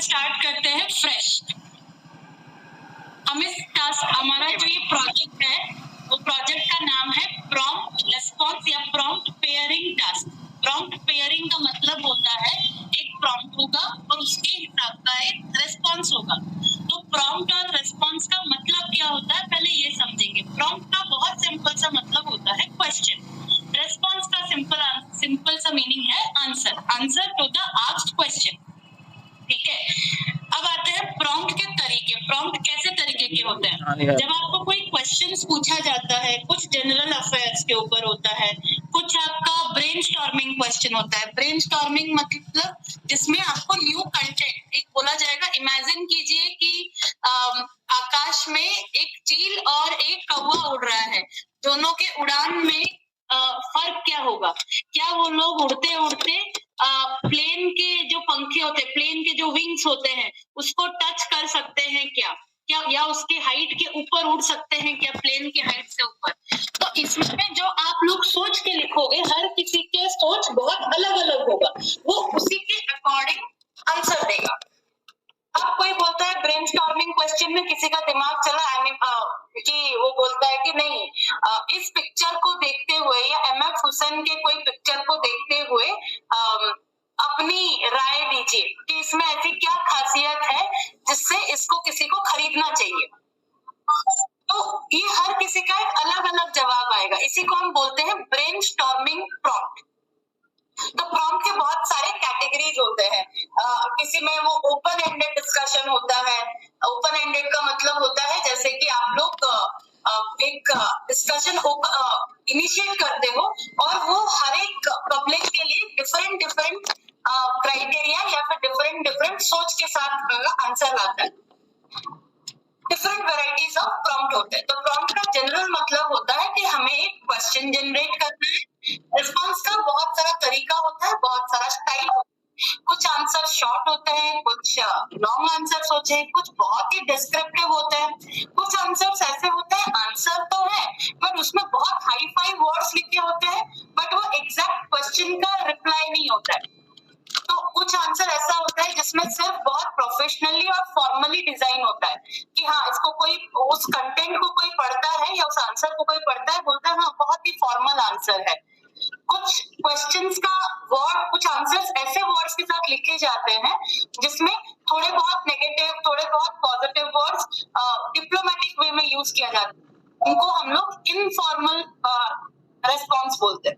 Start करते हैं fresh. हमें टास्क, हमारा जो ये प्रोजेक्ट है वो प्रोजेक्ट का नाम है प्रॉम्प्ट रेस्पॉन्स या prompt pairing task. Prompt pairing का मतलब होता है एक प्रॉम्प्ट होगा और उसके हिसाब का एक रेस्पॉन्स होगा। तो प्रॉम्प्ट और रेस्पॉन्स का मतलब क्या होता है पहले ये समझेंगे। प्रॉम्प्ट का बहुत सिंपल सा मतलब होता है क्वेश्चन। रेस्पॉन्स का सिंपल सा मीनिंग है answer, answer to the asked question. ठीक है, अब आते हैं प्रॉम्प्ट के तरीके। प्रॉम्प्ट कैसे तरीके के होते हैं? जब आपको कोई क्वेश्चंस पूछा जाता है, कुछ जनरल अफेयर्स के ऊपर होता है, कुछ आपका ब्रेनस्टॉर्मिंग क्वेश्चन होता है। ब्रेनस्टॉर्मिंग मतलब जिसमें आपको न्यू कंटेंट एक बोला जाएगा। इमेजिन कीजिए कि आकाश में एक चील और एक कौवा उड़ रहा है, दोनों के उड़ान में फर्क क्या होगा? क्या वो लोग उड़ते उड़ते प्लेन के जो पंखे होते हैं, प्लेन के जो विंग्स होते हैं, उसको टच कर सकते हैं क्या? या उसके हाइट के ऊपर उड़ सकते हैं क्या, प्लेन के हाइट से ऊपर? तो इसमें जो आप लोग सोच के लिखोगे, हर किसी के सोच बहुत अलग अलग होगा, वो उसी के अकॉर्डिंग आंसर देगा। अब कोई बोलता है ब्रेनस्टॉर्मिंग क्वेश्चन में किसी का दिमाग चला कि वो बोलता है कि नहीं, इस पिक्चर को देखते हुए या एमएफ हुसैन के कोई पिक्चर को देखते हुए अपनी राय दीजिए कि इसमें ऐसी क्या खासियत है जिससे इसको किसी को खरीदना चाहिए। तो ये हर किसी का एक अलग अलग जवाब आएगा। इसी को हम बोलते हैं ब्रेनस्टॉर्मिंग प्रॉम्प्ट। तो प्रॉम्प्ट के बहुत सारे कैटेगरीज होते हैं। किसी में वो ओपन एंडेड डिस्कशन होता है। ओपन एंडेड का मतलब होता है जैसे कि आप लोग एक डिस्कशन इनिशिएट करते हो और वो हर एक पब्लिक के लिए डिफरेंट क्राइटेरिया या फिर डिफरेंट सोच के साथ आंसर लाता है। डिफरेंट वेराइटीज ऑफ प्रॉम्प्ट होते हैं। तो प्रॉम्प्ट का जनरल मतलब होता है कि हमें एक क्वेश्चन जनरेट करना है। रिस्पॉन्स का बहुत सारा तरीका होता है, बहुत सारा स्टाइल होता है। कुछ आंसर शॉर्ट होते हैं, कुछ लॉन्ग आंसर्स होते हैं, कुछ बहुत ही डिस्क्रिप्टिव होते हैं, कुछ आंसर्स ऐसे होते हैं आंसर तो है पर उसमें बहुत हाई फाई वर्ड्स लिखे होते हैं बट वो एग्जैक्ट क्वेश्चन का रिप्लाई नहीं होता है। तो कुछ आंसर ऐसा होता है जिसमें सिर्फ बहुत प्रोफेशनली और फॉर्मली डिजाइन होता है कि हाँ, इसको कोई उस कंटेंट को कोई पढ़ता है या उस आंसर को कोई पढ़ता है, बोलता है हाँ बहुत ही फॉर्मल आंसर है। कुछ क्वेश्चंस का वर्ड, कुछ आंसर्स ऐसे वर्ड्स के साथ लिखे जाते हैं जिसमें थोड़े बहुत नेगेटिव, थोड़े बहुत पॉजिटिव वर्ड्स डिप्लोमेटिक वे में यूज किया जाता है। उनको हम लोग इनफॉर्मल रेस्पॉन्स बोलते हैं।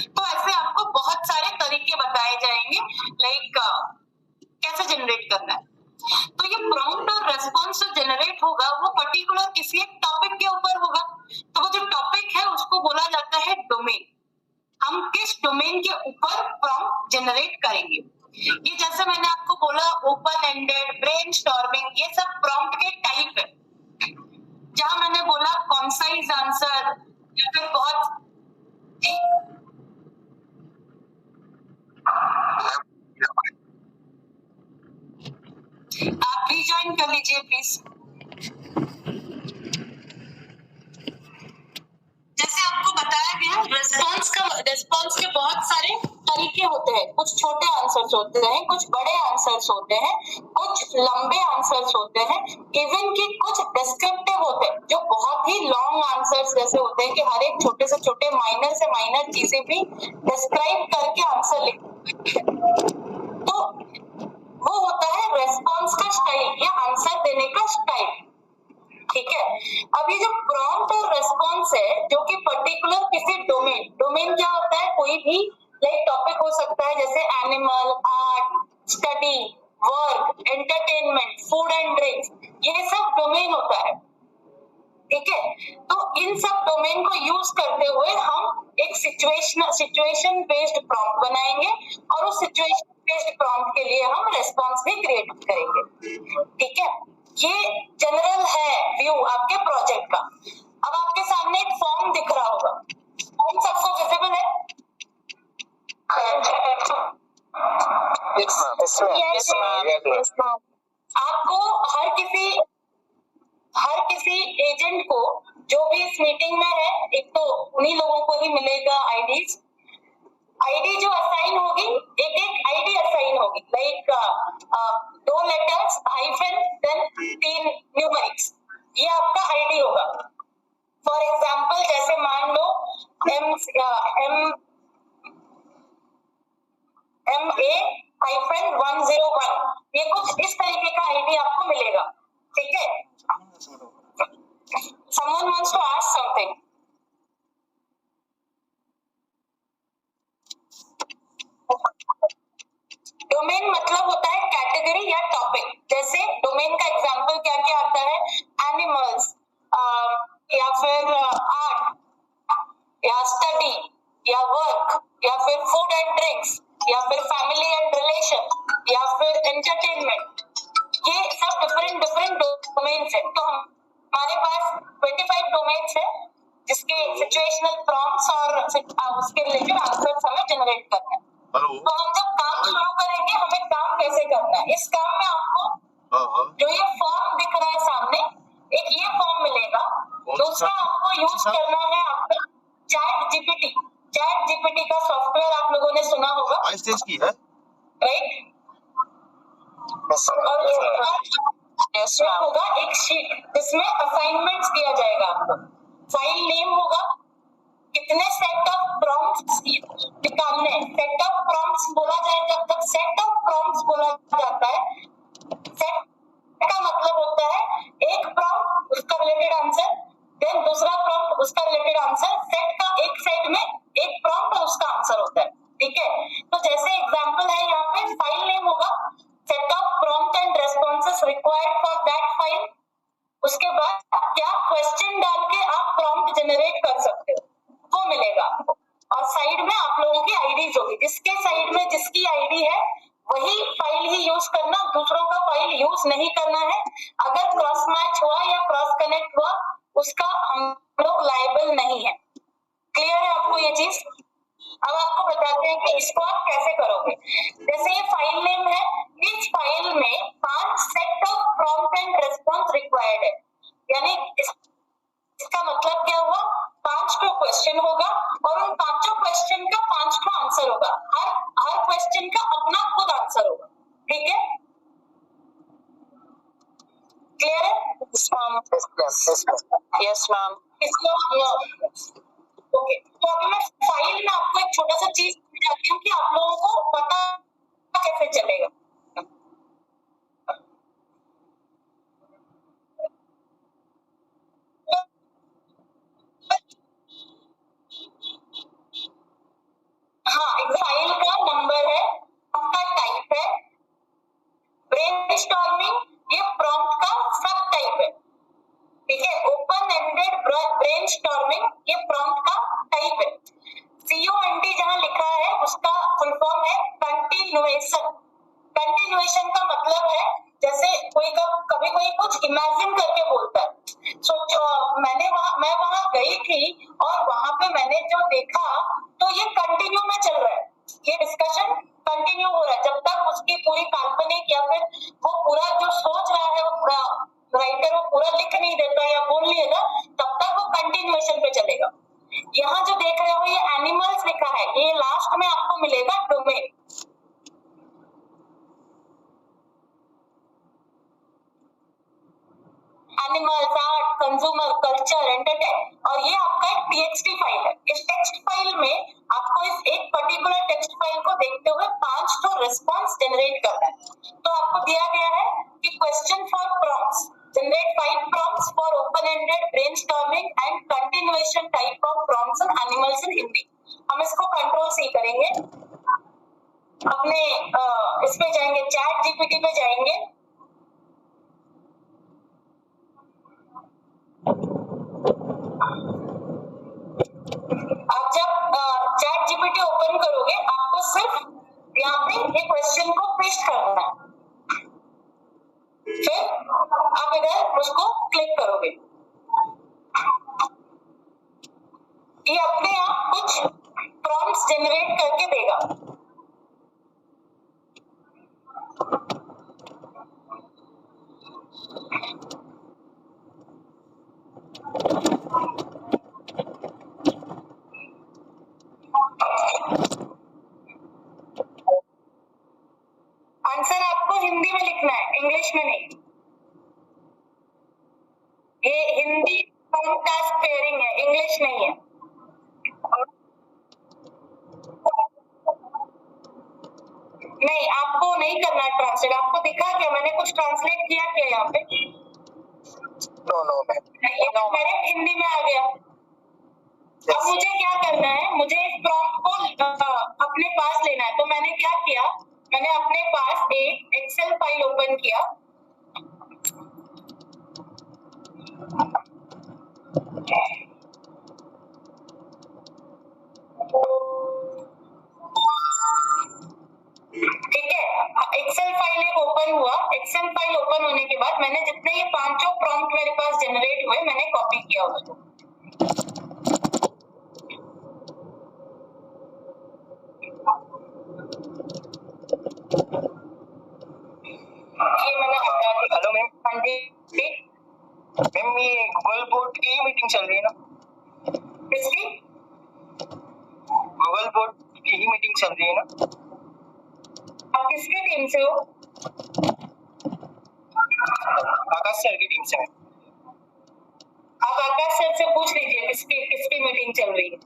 तो ऐसे आपको बहुत सारे तरीके बताए जाएंगे, लाइक कैसे जनरेट करना है। तो ये प्रॉम्प्ट और रेस्पॉन्स जो जनरेट होगा वो पर्टिकुलर किसी एक टॉपिक के ऊपर होगा। तो वो जो टॉपिक है उसको बोला जाता है डोमेन। हम किस डोमेन के ऊपर प्रॉम्प्ट जनरेट करेंगे। ये जैसे मैंने आपको बोला ओपन एंडेड, ब्रेनस्टॉर्मिंग, ये सब प्रॉम्प्ट के टाइप है। जहां मैंने बोला कॉन्साइज आंसर या फिर बहुत आप रिजॉइन कर लीजिए प्लीज। जैसे आपको बताया गया, रेस्पॉन्स के बहुत सारे तरीके होते हैं। कुछ छोटे आंसर्स होते हैं, कुछ बड़े आंसर्स होते हैं, कुछ लंबे आंसर्स होते हैं, इवन कि कुछ डिस्क्रिप्टिव होते हैं जो बहुत ही लॉन्ग आंसर्स जैसे होते हैं कि हर एक छोटे से छोटे माइनर से माइनर चीजें भी डिस्क्राइब करके आंसर लिखते हैं। तो वो होता है रेस्पॉन्स का स्टाइल या आंसर देने का स्टाइल। ठीक है, अब ये जो प्रॉम्प्ट और रेस्पॉन्स है जो कि पर्टिकुलर किसी डोमेन क्या होता है, कोई भी लाइक टॉपिक हो सकता है जैसे animal, art, study, work, entertainment, food and drinks, ये सब डोमेन होता है। ठीक है, तो इन सब डोमेन को यूज करते हुए हम एक सिचुएशन बेस्ड प्रॉम्प्ट बनाएंगे और उस सिचुएशन बेस्ड प्रॉम्प्ट के लिए हम रेस्पॉन्स भी क्रिएट करेंगे। ठीक है, ये जनरल है व्यू आपके प्रोजेक्ट का। अब आपके सामने एक फॉर्म दिख रहा होगा, फॉर्म सबको विजिबल है? Yes, ma'am. आपको हर किसी एजेंट को जो भी इस मीटिंग में है, एक तो उन्हीं लोगों को ही मिलेगा आईडीज। आईडी जो असाइन होगी, एक एक आईडी असाइन होगी, like 2 letters hyphen then 3 numerics, ये आपका आईडी होगा। फॉर एग्जाम्पल जैसे मान लो MA-101, ये कुछ इस तरीके का आईडी आपको मिलेगा, ठीक है। Someone wants to ask something. Domain मतलब होता है कैटेगरी या टॉपिक। जैसे डोमेन का एग्जांपल क्या क्या आता है, एनिमल्स, या फिर आर्ट, या स्टडी, या वर्क, या फिर फूड एंड ड्रिंक्स, या फिर फैमिली एंड रिलेशन, या फिर एंटरटेनमेंट, ये सब डिफरेंट डिफरेंट डोमेन्स है। तो हमारे पास 25 डोमेन्स है जिसके सिचुएशनल प्रॉम्प्ट्स और उसके रिलेटेड आंसर्स हमें जनरेट करना है। तो हम जब काम शुरू करेंगे, हमें काम कैसे करना है, इस काम में आपको जो ये फॉर्म दिख रहा है सामने, एक ये फॉर्म मिलेगा। दूसरा आपको यूज करना है आपका चैट जीपीटी का सॉफ्टवेयर आप लोगों ने सुना होगा, की है राइट। और होगा एक शीट जिसमें असाइनमेंट्स दिया जाएगा आपको। फाइल नेम होगा, कितने सेट ऑफ प्रॉम्प्ट्स निकालने हैं। सेट ऑफ प्रॉम्प्ट्स बोला जाए, जब तक सेट ऑफ प्रॉम्प्ट्स बोला जाता है, सेट का मतलब होता है एक प्रॉम्प्ट उसका रिलेटेड आंसर, देन दूसरा प्रॉम्प्ट उसका रिलेटेड आंसर, सेट का एक सेट में एक प्रॉम्प्ट और उसका आंसर होता है, ठीक है। तो जैसे एग्जांपल है यहाँ पे, फाइल नेम होगा set of prompt and responses required for that file. उसके बाद क्या क्वेश्चन डाल के आप प्रॉम्प्ट जनरेट कर सकते हो, वो मिलेगा आपको। और साइड में आप लोगों की आईडीज होगी, जिसके साइड में जिसकी आईडी है वही फाइल ही यूज करना, दूसरों का फाइल यूज नहीं करना है। अगर क्रॉस मैच हुआ या क्रॉस कनेक्ट हुआ, उसका हम लोग लायबल नहीं है। क्लियर है आपको ये चीज? अब आपको बताते हैं कि इसको आप कैसे करोगे। जैसे ये फाइल नेम है, इस फाइल में 5 set of prompt and response required है, यानी इसका मतलब क्या हुआ, 5 क्वेश्चन होगा और उन 5 क्वेश्चन का 5 आंसर होगा। हर क्वेश्चन का अपना खुद आंसर होगा, ठीक है। क्लियर है? Yes ma'am. ओके, तो अभी मैं फाइल में आपको एक छोटा सा चीज बताती हूँ कि आप लोगों को पता कैसे चलेगा। हाँ, फाइल का नंबर है, आपका टाइप है, ब्रेनस्टॉर्मिंग ये प्रॉम्प्ट का सब टाइप है, ठीक है। ओपन एंडेड ब्रेनस्टॉर्मिंग ये प्रॉम्प्ट का टाइप है। CONT जहां लिखा है उसका फुल फॉर्म है कंटिन्यूएशन। कंटिन्यूएशन का मतलब है जैसे कभी कोई कुछ इमेजिन करके बोलता है। सोचो मैं वहां गई थी और वहां पे मैंने जो देखा, तो ये कंटिन्यू में चल रहा है, ये डिस्कशन कंटिन्यू हो रहा है जब तक उसकी पूरी काल्पनिक या फिर वो पूरा जो सोच रहा है वो राइटर वो पूरा लिख नहीं देता या बोल नहीं देता, तब तक वो कंटिन्यूएशन पे चलेगा। यहाँ जो देख रहे हो ये एनिमल्स लिखा है, ये लास्ट में आपको मिलेगा domain. Animals, art, consumer, culture, entertain, और ये आपका एक TXT फाइल है। इस टेक्स्ट फाइल में आपको इस एक पर्टिकुलर टेक्स्ट फाइल को देखते हुए 5 तो रिस्पॉन्स जनरेट करना है। तो आपको दिया गया है कि question for prompts, generate 5 prompts for open ended brainstorming and continuation type of prompts in animals in Hindi. हम इसको कंट्रोल C करेंगे, अपने इस पे जाएंगे, चैट जीपीटी पे जाएंगे, आप जब चैट जीपीटी ओपन करोगे आपको सिर्फ यहाँ पे ये क्वेश्चन को पेस्ट करना है, फिर आप इधर उसको क्लिक करोगे, ये अपने आप कुछ प्रॉम्प्ट्स जनरेट करके देगा। इंग्लिश में नहीं, ये हिंदी प्रॉम्प्ट टास्क पेयरिंग है, इंग्लिश नहीं है। नहीं, आपको नहीं करना ट्रांसलेट, आपको दिखा क्या मैंने कुछ ट्रांसलेट किया क्या यहाँ पे? No ma'am. डायरेक्ट हिंदी में आ गया। अब मुझे क्या करना है, मुझे इस प्रॉम्प्ट को अपने पास लेना है, तो मैंने क्या किया, मैंने अपने पास एक एक्सेल फाइल ओपन किया, ठीक है। एक्सेल फाइल एक ओपन हुआ, एक्सेल फाइल ओपन होने के बाद मैंने जितने ये पांचों प्रॉम्प्ट मेरे पास जनरेट हुए, मैंने कॉपी किया उसको। ये मैंने हटा दिया। Hello ma'am. हाँ जी मैम, ये गूगल बोर्ड की मीटिंग चल रही है ना? किसकी? गूगल बोर्ड की ही मीटिंग चल रही है ना? आप किसकी टीम से हो? आकाश सर की टीम से मैम। आप आकाश सर से पूछ लीजिए किसकी किसकी मीटिंग चल रही है।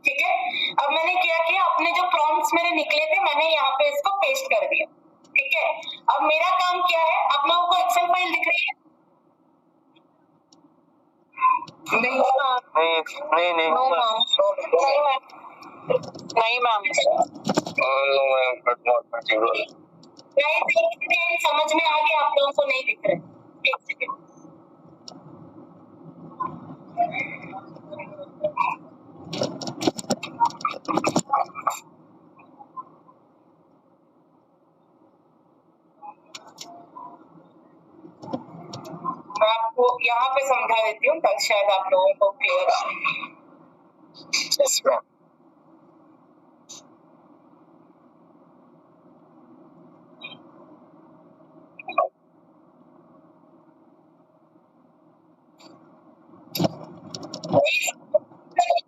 ठीक है, अब मैंने क्या किया, अपने जो प्रॉम्प्ट्स मेरे निकले थे मैंने यहाँ पे इसको पेस्ट कर दिया। ठीक है, अब मेरा काम क्या है, आप लोगों को एक्सेल फाइल दिख रही है? नहीं नहीं नहीं नो मैम, नहीं ma'am, no ma'am, but not possible. नहीं समझ में आ गया, आप लोगों को नहीं दिख रहे। एक सेकेंड, मैं आपको यहाँ पे समझा देती हूँ ताकि शायद आप लोगों को क्लियर हो। Yes ma'am.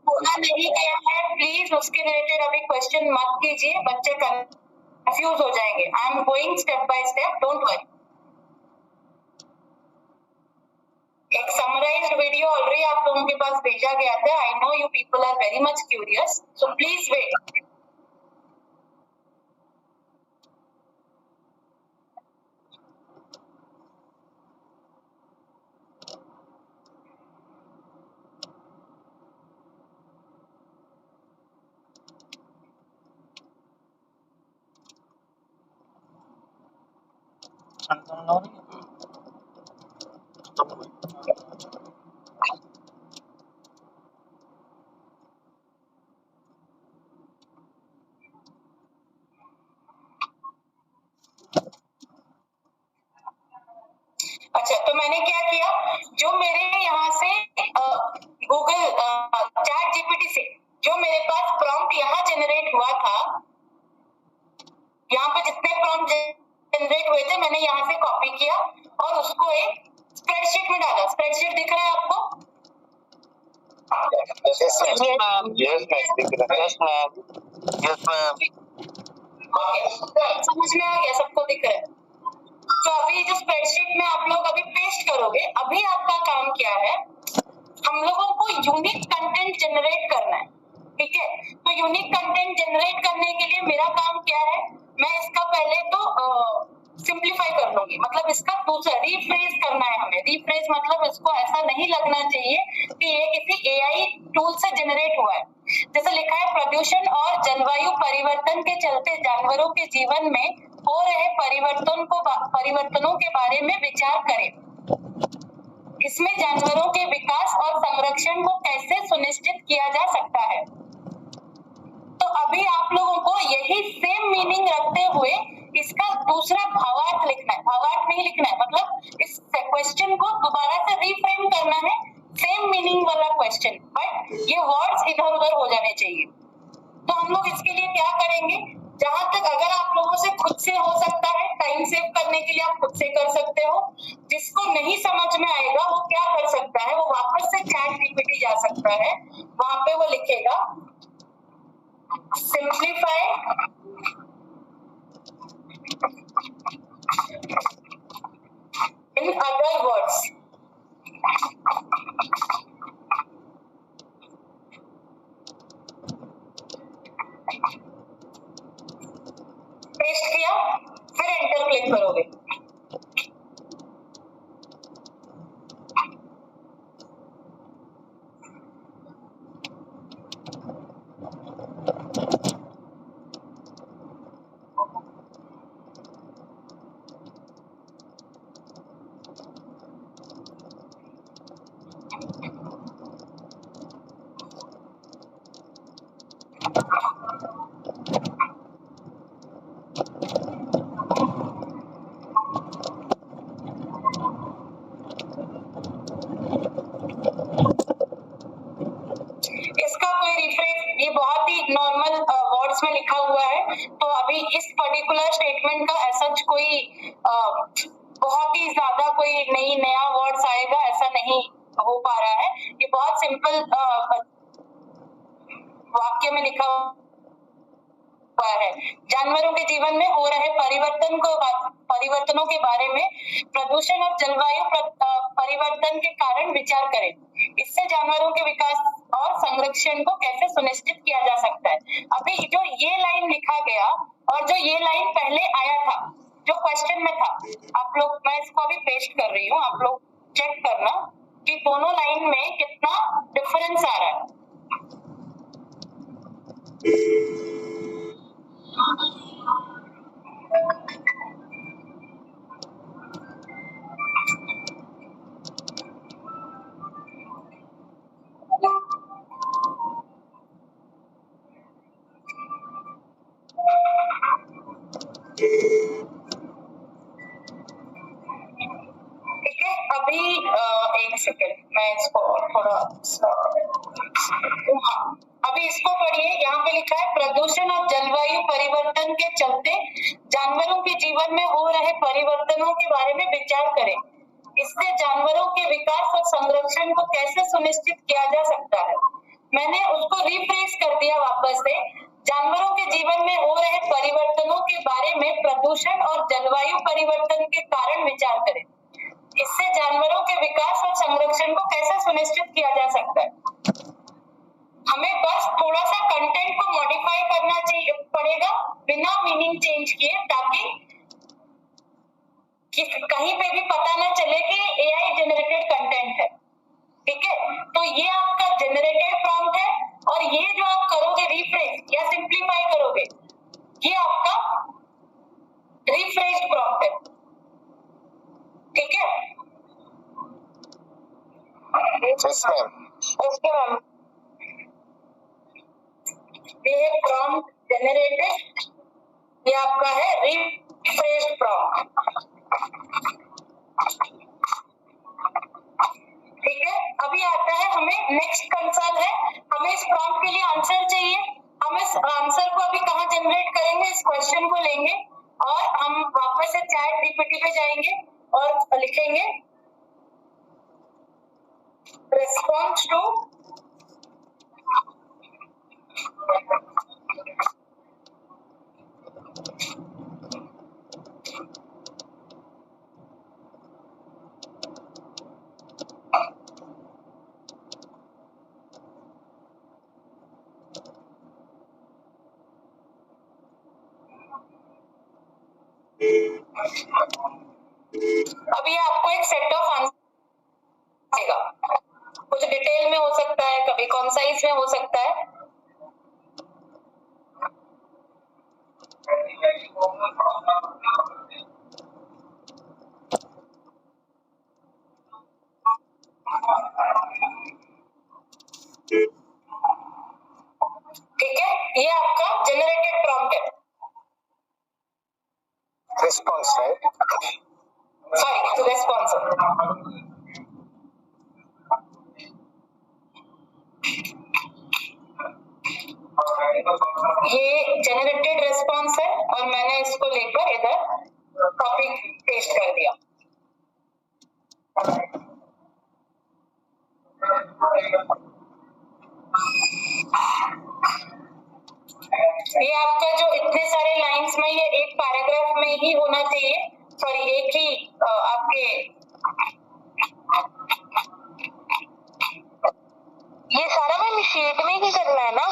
पूरा नहीं गया है, प्लीज उसके रिलेटेड अभी क्वेश्चन मत कीजिए, बच्चे कंफ्यूज हो जाएंगे। I am going step by step, don't worry. एक समराइज्ड वीडियो ऑलरेडी आप लोगों के पास भेजा गया था। I know you people are very much curious, so please wait. अच्छा, तो मैंने क्या किया, जो मेरे यहाँ से गूगल चैट जीपीटी से जो मेरे पास प्रॉम्प्ट यहाँ जनरेट हुआ था, यहाँ पे जितने प्रॉम्प्ट जनरेट हुए थे मैंने यहाँ से कॉपी किया और उसको एक स्प्रेडशीट में डाला। स्प्रेडशीट दिख रहा है आपको? Yes ma'am. Yes ma'am. Yes ma'am. समझ में आ गया, सबको दिख रहा है? तो अभी जो स्प्रेडशीट में आप लोग अभी पेस्ट करोगे, अभी आपका काम क्या है, हम लोगों को यूनिक कंटेंट जनरेट करना है। ठीक है, तो यूनिक कंटेंट जनरेट करने के लिए मेरा काम क्या है, मैं इसका पहले तो सिंप्लीफाई कर लूंगी, मतलब इसका दूसरा रीफ्रेज करना है हमें। रीफ्रेज मतलब इसको ऐसा नहीं लगना चाहिए कि ये किसी एआई टूल से जनरेट हुआ है। जैसे लिखा है, प्रदूषण और जलवायु परिवर्तन के चलते जानवरों के जीवन में हो रहे परिवर्तनों के बारे में विचार करें। इसमें जानवरों के विकास और संरक्षण को कैसे सुनिश्चित किया जा सकता है। तो अभी आप लोगों को यही सेम मीनिंग रखते हुए इसका दूसरा भावार्थ लिखना है। भावार्थ नहीं लिखना है, मतलब इस क्वेश्चन को दोबारा से रीफ्रेम करना है, सेम मीनिंग वाला क्वेश्चन, बट ये वर्ड्स इधर उधर हो जाने चाहिए। तो हम लोग इसके लिए क्या करेंगे, जहां तक अगर आप लोगों से खुद से हो सकता है, टाइम सेव करने के लिए आप खुद से कर सकते हो। जिसको नहीं समझ में आएगा वो क्या कर सकता है, वो वापस से चैट जीपीटी जा सकता है, वहां पे वो लिखेगा simplify in other words. Paste किया, फिर एंटर क्लिक करोगे। इसका कोई रिफ्रेश, ये बहुत ही नॉर्मल वर्ड्स में लिखा हुआ है, तो अभी इस पर्टिकुलर स्टेटमेंट का ऐसा कोई बहुत ही ज्यादा कोई नया वर्ड्स आएगा ऐसा नहीं हो पा रहा है। ये बहुत सिंपल वाक्य में लिखा हुआ है। जानवरों के जीवन में हो रहे परिवर्तनों के बारे में प्रदूषण और जलवायु परिवर्तन के कारण विचार करें। इससे जानवरों के विकास और संरक्षण को कैसे सुनिश्चित किया जा सकता है। अभी जो ये लाइन लिखा गया और जो ये लाइन पहले आया था जो क्वेश्चन में था, आप लोग, मैं इसको अभी पेस्ट कर रही हूँ, आप लोग चेक करना कि दोनों लाइन में कितना डिफरेंस आ रहा है। ठीक है, अभी एक सेकेंड, मैं इसको थोड़ा हाँ, अभी इसको पढ़िए। यहाँ पे लिखा है प्रदूषण और जलवायु परिवर्तन के चलते जानवरों के जीवन में हो रहे परिवर्तनों के बारे में विचार करें। इससे जानवरों के विकास और संरक्षण को कैसे सुनिश्चित किया जा सकता है। मैंने उसको रिफ्रेश कर दिया वापस से। जानवरों के जीवन में हो रहे परिवर्तनों के बारे में प्रदूषण और जलवायु परिवर्तन के कारण विचार करें। इससे जानवरों के विकास और संरक्षण को कैसे सुनिश्चित किया जा सकता है। हमें बस थोड़ा सा कंटेंट को मॉडिफाई करना चाहिए पड़ेगा बिना मीनिंग चेंज किए, ताकि कहीं पे भी पता ना चले कि एआई जनरेटेड कंटेंट है। ठीक है, तो ये आपका जनरेटेड प्रॉम्प्ट है और ये जो आप करोगे रिफ्रेश या सिंप्लीफाई करोगे, ये आपका रिफ्रेश्ड प्रॉम्प्ट है। ठीक है, यस मैम। ओके मैम, ये प्रॉम्प्ट जनरेटेड, ये आपका है रिफ्रेश्ड प्रॉम्प्ट। ठीक है, अभी आता है हमें नेक्स्ट कंसर्न है, हमें इस प्रॉम्प्ट के लिए आंसर चाहिए। हम इस आंसर को अभी कहाँ जनरेट करेंगे, इस क्वेश्चन को लेंगे और हम वापस से चैट जीपीटी पे जाएंगे और लिखेंगे रिस्पॉन्स टू अभी आपको एक सेट ऑफ आंसर देगा। कुछ डिटेल में हो सकता है, कभी कॉन्साइज में हो सकता है। ठीक है, ये आपका जनरेटेड प्रॉम्प्ट है। Response right, sorry response. ये जनरेटेड रेस्पॉन्स है और मैंने इसको लेकर इधर कॉपी पेस्ट कर दिया। ये आपका जो इतने सारे लाइंस में ये एक पैराग्राफ में ही होना चाहिए, सॉरी एक ही आपके ये सारा मैम शीट में ही करना है ना,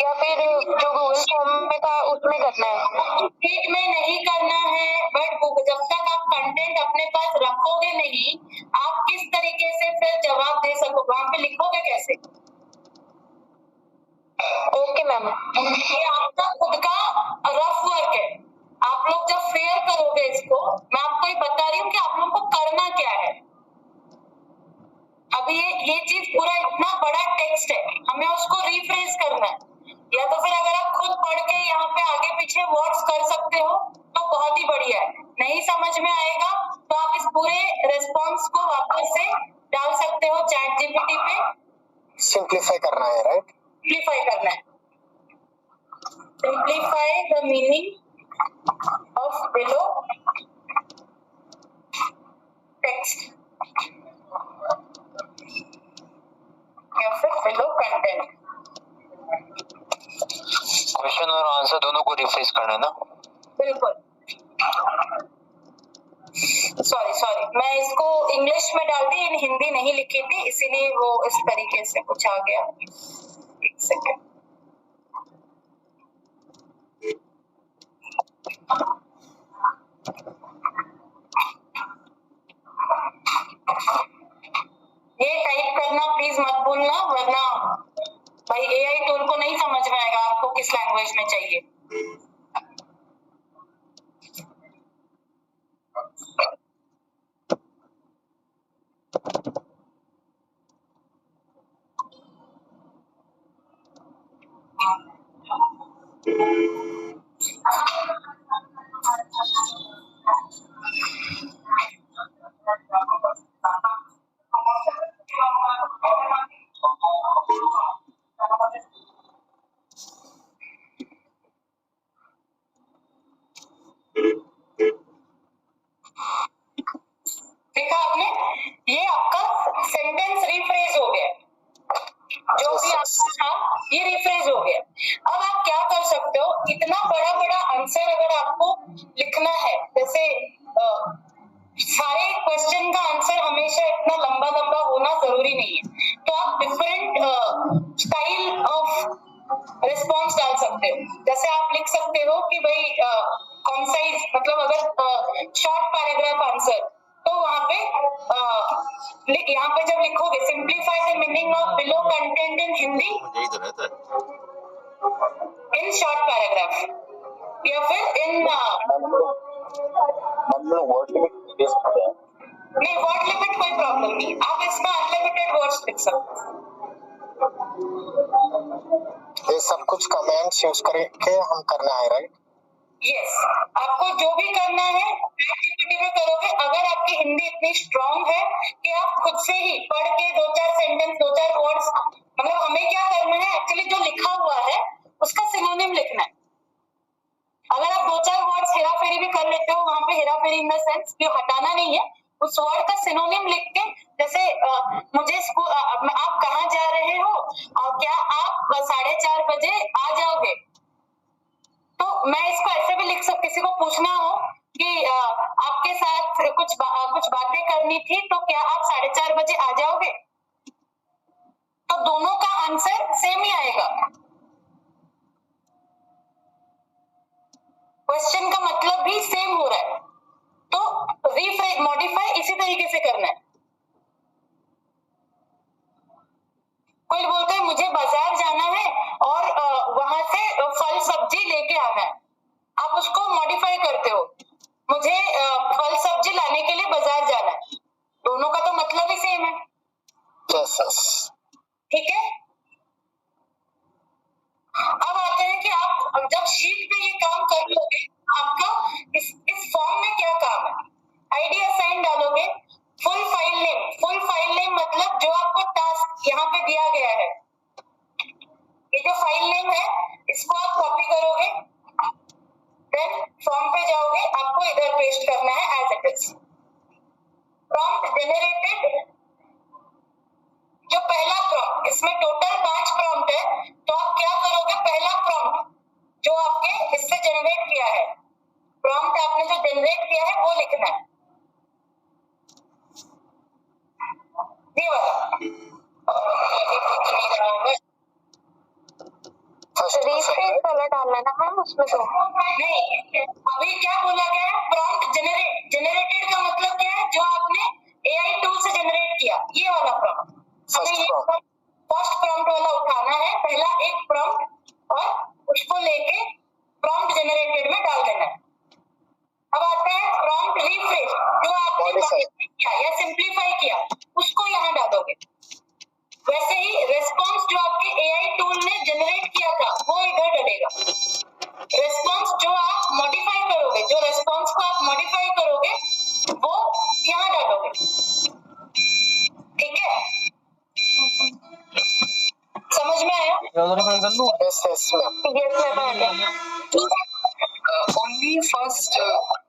या फिर जो गूगल फॉर्म में था उसमें करना है? शीट में नहीं करना है, बट जब तक आप कंटेंट अपने पास रखोगे नहीं, आप किस तरीके से फिर जवाब दे सकोगे, वहां पे लिखोगे कैसे? Okay ma'am. ये आपका खुद का रफ वर्क है। आप लोग जब फेयर करोगे इसको, मैं आपको ये बता रही हूँ कि आप लोग को करना क्या है। अभी ये चीज पूरा इतना बड़ा टेक्स्ट है, हमें उसको रिफ्रेश करना है, या तो फिर अगर आप खुद पढ़ के यहाँ पे आगे पीछे वर्ड्स कर सकते हो तो बहुत ही बढ़िया है। नहीं समझ में आएगा तो आप इस पूरे रिस्पॉन्स को वापस से डाल सकते हो चैट जीपीटी पे। सिंप्लीफाई करना है, राइट? सिंप्लीफाई करना है। Simplify the meaning of below text या फिर बिलो कंटेंट। क्वेश्चन और आंसर दोनों को रिफ्रेश करना है ना? बिल्कुल। सॉरी मैं इसको इंग्लिश में डाल दी, इन हिंदी नहीं लिखी थी, इसीलिए वो इस तरीके से कुछ आ गया। एक सेकेंड। ये टाइप करना प्लीज मत भूलना, वरना भाई एआई टूल को नहीं समझ में आएगा आपको किस लैंग्वेज में चाहिए। देखा आपने, ये आपका सेंटेंस रिफ्रेज हो गया, जो भी आपका था ये रिफ्रेज हो गया। अब आप क्या कर सकते हो, इतना बड़ा बड़ा आंसर अगर आपको लिखना है, जैसे सारे क्वेश्चन का आंसर हमेशा इतना लंबा लंबा होना जरूरी नहीं है, तो आप डिफरेंट स्टाइल ऑफ रिस्पॉन्स डाल सकते हो। जैसे आप लिख सकते हो कि भाई कॉन्साइज, मतलब अगर शॉर्ट पैराग्राफ आंसर, तो वहां पे यहाँ पे जब लिखोगे simplify the meaning of below content in Hindi in short paragraph, या फिर इन वर्ड नहीं, वर्ड लिमिट कोई प्रॉब्लम नहीं, आप इसमें अनलिमिटेड वर्ड्स लिख सकते हो। ये सब कुछ कमेंट्स यूज करके हम करना है, राइट? यस, आपको जो भी करना है चैट जीपीटी में करोगे। अगर आपकी हिंदी इतनी स्ट्रांग है कि आप खुद से ही पढ़ के दो चार सेंटेंस, दो चार वर्ड्स, मतलब हमें क्या करना है एक्चुअली, जो लिखा हुआ है उसका सिनोनिम लिखना है। अगर आप दो चार वर्ड्स हेरा फेरी भी कर लेते हो, वहां पे हेरा फेरी इन द सेंस कि हटाना नहीं है, उस वर्ड का सिनोनिम लिख के, जैसे मुझे आप कहाँ जा रहे हो और क्या आप 4:30 बजे आ जाओगे, तो मैं इसको ऐसे भी लिख सकती, किसी को पूछना हो कि आपके साथ कुछ बातें करनी थी, तो क्या आप 4:30 बजे आ जाओगे, तो दोनों का आंसर सेम ही आएगा। क्वेश्चन का मतलब भी सेम हो रहा है, तो रिफ्रेश मॉडिफाई इसी तरीके से करना है। कोई बोलते हैं मुझे बाजार जाना है और वहां से फल सब्जी लेके आना है, आप उसको मॉडिफाई करते हो, मुझे फल सब्जी लाने के लिए बाजार जाना है, दोनों का तो मतलब ही सेम है। ठीक है, अब आते हैं कि आप जब शीट पे ये काम कर लोगे, आपका इस फॉर्म में क्या काम है, आईडी असाइन डालोगे, फुल फाइल नेम मतलब जो आपको टास्क यहाँ पे दिया गया है, ये जो फाइल नेम है इसको आप कॉपी करोगे, देन फॉर्म पे जाओगे, आपको इधर पेस्ट करना है as it is. Prompt generated, जो पहला प्रॉम्प्ट, इसमें टोटल 5 प्रॉम्प्ट है, तो आप क्या करोगे, पहला प्रॉम्प्ट जो आपके इससे जनरेट किया है, प्रॉम्प्ट आपने जो जनरेट किया है वो लिखना है, ये वाला रिफ्रेश वाला डालना है ना मैम उसमें तो। नहीं, अभी क्या बोला गया है, प्रॉम्प्ट जनरेटेड का मतलब क्या है, जो आपने एआई टूल से जनरेट किया, ये वाला प्रॉम्प्ट। हमें ये फर्स्ट प्रॉम्प्ट वाला उठाना है, पहला एक प्रॉम्प्ट, और उसको लेके प्रॉम्प्ट जनरेटेड में डाल देना है। अब आता है प्रॉम्प्ट रिफ्रेश, जो आपने मॉडिफाई किया या सिंप्लीफाई किया, उसको यहाँ डालोगे। वैसे ही रेस्पॉन्स जो आपके एआई टूल ने जनरेट किया था वो इधर डलेगा। रेस्पॉन्स जो आप मॉडिफाई करोगे, जो रेस्पॉन्स को आप मॉडिफाई करोगे वो यहाँ डालोगे, ठीक है? समझ में आया? यस मैम आ गया। only first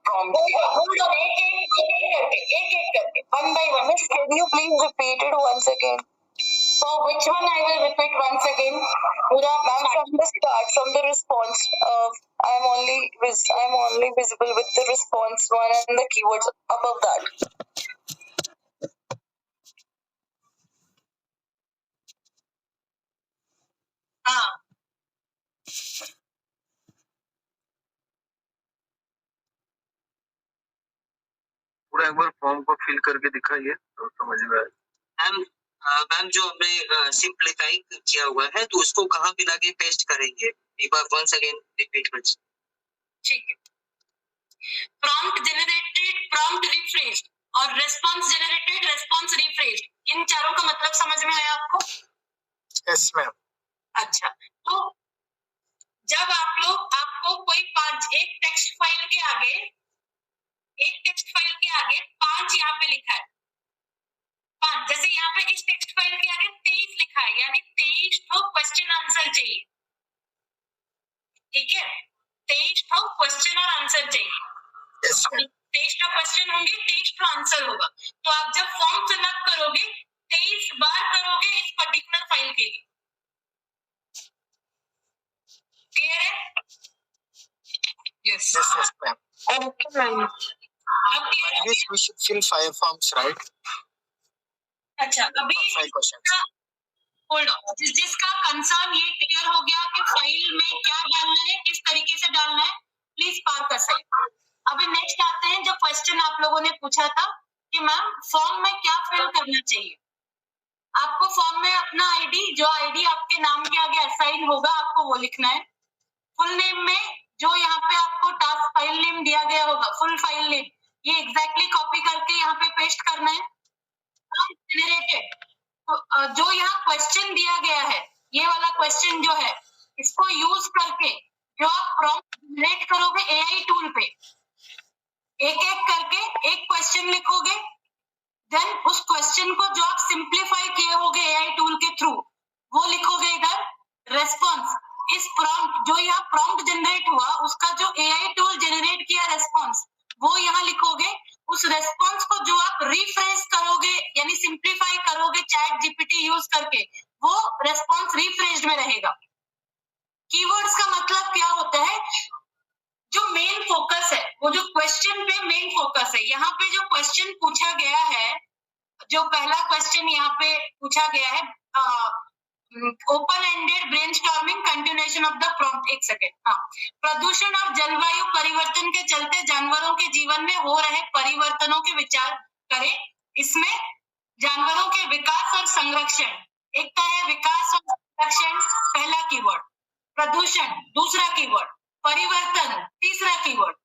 prompt. Hold on, एक करके, one by one. Miss, can you please repeat it once again? So which one I will repeat once again? पूरा Ma'am, from the start, from the response, I'm only visible with the response one and the keywords above that. हाँ, पूरा एक बार form को fill करके दिखाइए तो समझ में आए। मैम जो हमने सिंप्लीफाई किया हुआ है तो उसको कहाँ पे लाके पेस्ट करेंगे, एक बार वंस अगेन रिपीट कर। ठीक है। प्रॉम्प्ट जनरेटेड, प्रॉम्प्ट रिफ्रेश और रेस्पॉन्स जनरेटेड, रेस्पॉन्स रिफ्रेश, इन चारों का मतलब समझ में आया आपको? Yes ma'am. अच्छा, तो जब आपको कोई एक टेक्स्ट फाइल के आगे 5 यहाँ पे लिखा है, 5, जैसे यहाँ पे इस टेक्स्ट फाइल के आगे 23 लिखा है, यानी 23 तो क्वेश्चन आंसर चाहिए, ठीक है? 23 तो क्वेश्चन और आंसर चाहिए। 23 तो क्वेश्चन होंगे, 23 तो आंसर होगा। तो आप जब फॉर्म फिलअप करोगे 23 बार करोगे इस पर्टिकुलर फाइल के लिए। क्लियर है? Yes ma'am. Okay, ma'am. अब क्लियर है? Yes, we should fill 5 forms, right? अच्छा, अभी 5 questions. होल्ड ऑन, जिसका कंसर्न ये क्लियर हो गया कि फाइल में क्या डालना है, किस तरीके से डालना है, प्लीज पार कर सकते। अभी नेक्स्ट आते हैं, जो क्वेश्चन आप लोगों ने पूछा था कि मैम फॉर्म में क्या फिल करना चाहिए। आपको फॉर्म में अपना आईडी, जो आईडी आपके नाम के आगे असाइन होगा, आपको वो लिखना है। फुल नेम में जो यहाँ पे आपको टास्क फाइल नेम दिया गया होगा, फुल फाइल नेम, ये एग्जैक्टली कॉपी करके यहाँ पे पेस्ट करना है। जनरेटेड, जो यहाँ क्वेश्चन दिया गया है, ये वाला क्वेश्चन जो है, इसको यूज करके जो आप प्रॉम्प्ट जनरेट करोगे एआई टूल पे, एक एक करके एक क्वेश्चन लिखोगे, देन उस क्वेश्चन को जो आप सिंप्लीफाई किए होगे एआई टूल के थ्रू, वो लिखोगे इधर। रेस्पॉन्स, इस प्रॉम्प्ट जो यहाँ प्रॉम्प्ट जनरेट हुआ, उसका जो एआई टूल जनरेट किया रेस्पॉन्स, वो यहाँ लिखोगे। उस रेस्पॉन्स को जो आप रिफ्रेश करोगे यानी सिंप्लीफाई करोगे चैट जीपीटी यूज करके, वो रेस्पॉन्स रिफ्रेश्ड में रहेगा। कीवर्ड्स का मतलब क्या होता है, जो मेन फोकस है, वो जो क्वेश्चन पे मेन फोकस है। यहाँ पे जो क्वेश्चन पूछा गया है, जो पहला क्वेश्चन यहाँ पे पूछा गया है, open ended brainstorming continuation of the prompt. एक सेकेंड, हाँ, प्रदूषण और जलवायु परिवर्तन के चलते जानवरों के जीवन में हो रहे परिवर्तनों के विचार करें। इसमें जानवरों के विकास और संरक्षण, एक तो है विकास और संरक्षण पहला कीवर्ड, प्रदूषण दूसरा कीवर्ड, परिवर्तन तीसरा कीवर्ड,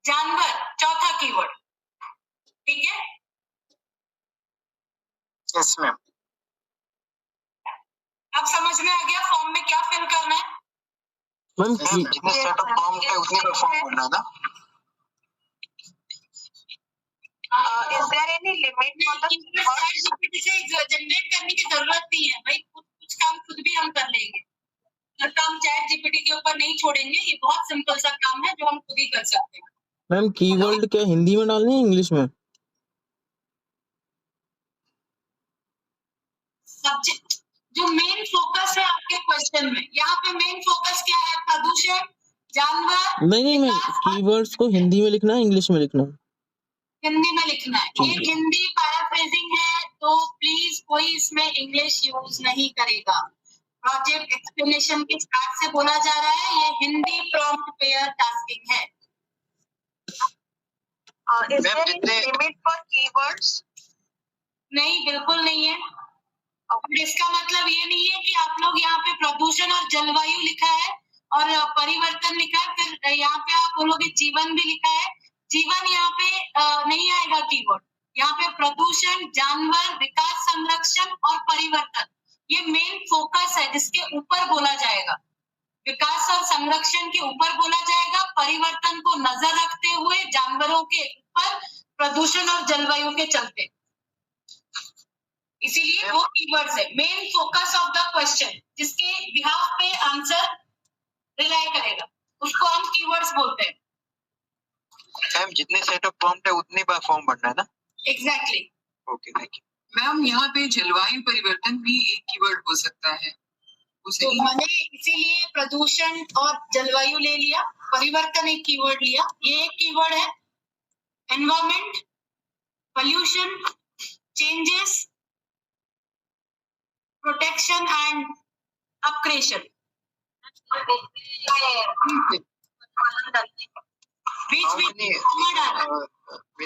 जानवर चौथा कीवर्ड, ठीक है? Yes ma'am. अब समझ में आ गया फॉर्म में क्या फिल करना है? मैम जितने सेट ऑफ फॉर्म है उतने का फॉर्म भरना है ना? Is there any limit for the GPT से जनरेट करने की जरूरत नहीं है भाई, कुछ काम खुद भी हम कर लेंगे। हर काम चैट जीपीटी के ऊपर नहीं छोड़ेंगे, ये बहुत सिंपल सा काम है जो हम खुद ही कर सकते हैं। मैम कीवर्ड क्या हिंदी में डालनी है इंग्लिश में? सब्जेक्ट जो मेन फोकस है आपके क्वेश्चन में, यहाँ पे मेन फोकस क्या है? प्रदूषण, जानवर, नहीं विकास और कीवर्ड्स को हिंदी में लिखना है इंग्लिश में लिखना है? हिंदी में लिखना है। ठीक ये है। हिंदी पैराफ्रेजिंग है, तो प्लीज कोई इसमें इंग्लिश यूज नहीं करेगा। प्रोजेक्ट एक्सप्लेनेशन के स्टार्ट से बोला जा रहा है, ये हिंदी प्रॉम्प्ट पेयर टास्किंग है। Is there any limit for keywords? नहीं, बिल्कुल नहीं है। और इसका मतलब ये नहीं है कि आप लोग यहाँ पे प्रदूषण और जलवायु लिखा है और परिवर्तन लिखा है, फिर यहाँ पे आप बोलोगे जीवन भी लिखा है। जीवन यहाँ पे नहीं आएगा कीवर्ड। यहाँ पे प्रदूषण, जानवर, विकास, संरक्षण और परिवर्तन, ये मेन फोकस है जिसके ऊपर बोला जाएगा। विकास और संरक्षण के ऊपर बोला जाएगा, परिवर्तन को नजर रखते हुए जानवरों के ऊपर, प्रदूषण और जलवायु के चलते। इसीलिए वो कीवर्ड्स है, main focus of the question, जिसके बिहाफ पे आंसर रिलाई करेगा, उसको हम कीवर्ड्स बोलते हैं। मैम जितने सेट ऑफ प्रॉम्प्ट है उतनी बार फॉर्म भरना है ना? Exactly. Okay thank you. Ma'am यहाँ पे जलवायु परिवर्तन भी एक कीवर्ड हो सकता है, तो मैंने इसीलिए प्रदूषण और जलवायु ले लिया, परिवर्तन एक कीवर्ड लिया। ये एक कीवर्ड है। Environment, pollution, changes, protection and upgradation. बीच में कॉमा डाला।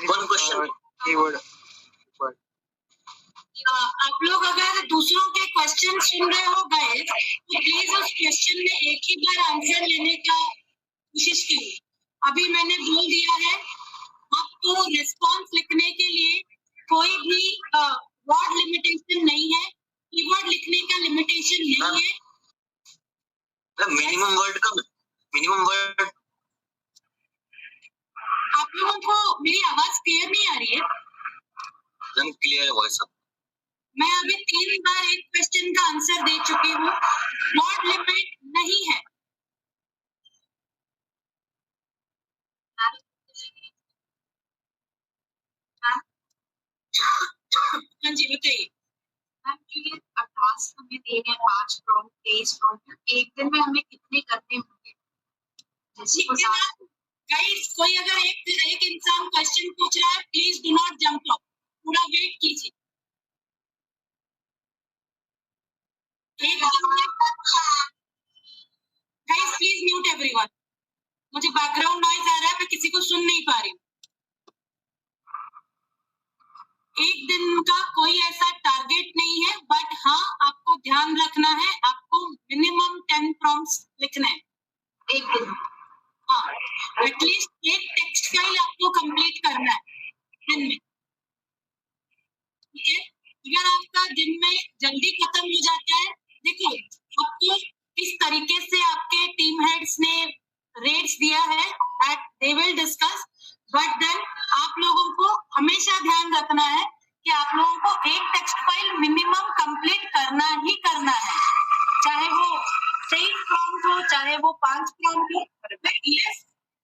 One question keyword. आप लोग अगर दूसरों के क्वेश्चन सुन रहे हो गए तो प्लीज उस क्वेश्चन में एक ही बार आंसर लेने का कोशिश कीजिए। अभी मैंने बोल दिया है आपको रिस्पॉन्स लिखने के लिए कोई भी वर्ड लिमिटेशन नहीं है, कीवर्ड लिखने का लिमिटेशन नहीं है। मिनिमम वर्ड आप लोगों को मेरी आवाज क्लियर नहीं आ रही है? क्लियर है वॉइस। मैं अभी 3 बार एक क्वेश्चन का आंसर दे चुकी हूँ। वर्ड लिमिट नहीं है। हाँ जी बताइए। टास्क हमें दे रहे हैं 5 प्रॉम्प्ट, 23 प्रॉम्प्ट, एक दिन में हमें कितने करने होंगे? गाइस कोई अगर एक इंसान क्वेश्चन पूछ रहा है, please do not jump of, थोड़ा वेट कीजिए। Guys please mute everyone. मुझे बैकग्राउंड नॉइज आ रहा है, मैं किसी को सुन नहीं पा रही हूँ। एक दिन का कोई ऐसा टारगेट नहीं है, बट हाँ आपको ध्यान रखना है, आपको मिनिमम 10 प्रॉम्प्ट्स लिखना है एक दिन। हाँ, एटलीस्ट एक टेक्स्ट फाइल आपको कंप्लीट करना है दिन में। ठीक है, अगर आपका दिन में जल्दी खत्म हो जाता है, देखो आपको किस तरीके से आपके टीम हेड्स ने रेट्स दिया है that they will discuss, but then आप लोगों को हमेशा ध्यान रखना है कि आप लोगों को एक टेक्स्ट फाइल मिनिमम कंप्लीट करना ही करना है, चाहे वो 23 प्रॉम्प्ट हो, चाहे वो 5 प्रॉम्प्ट हो। यस,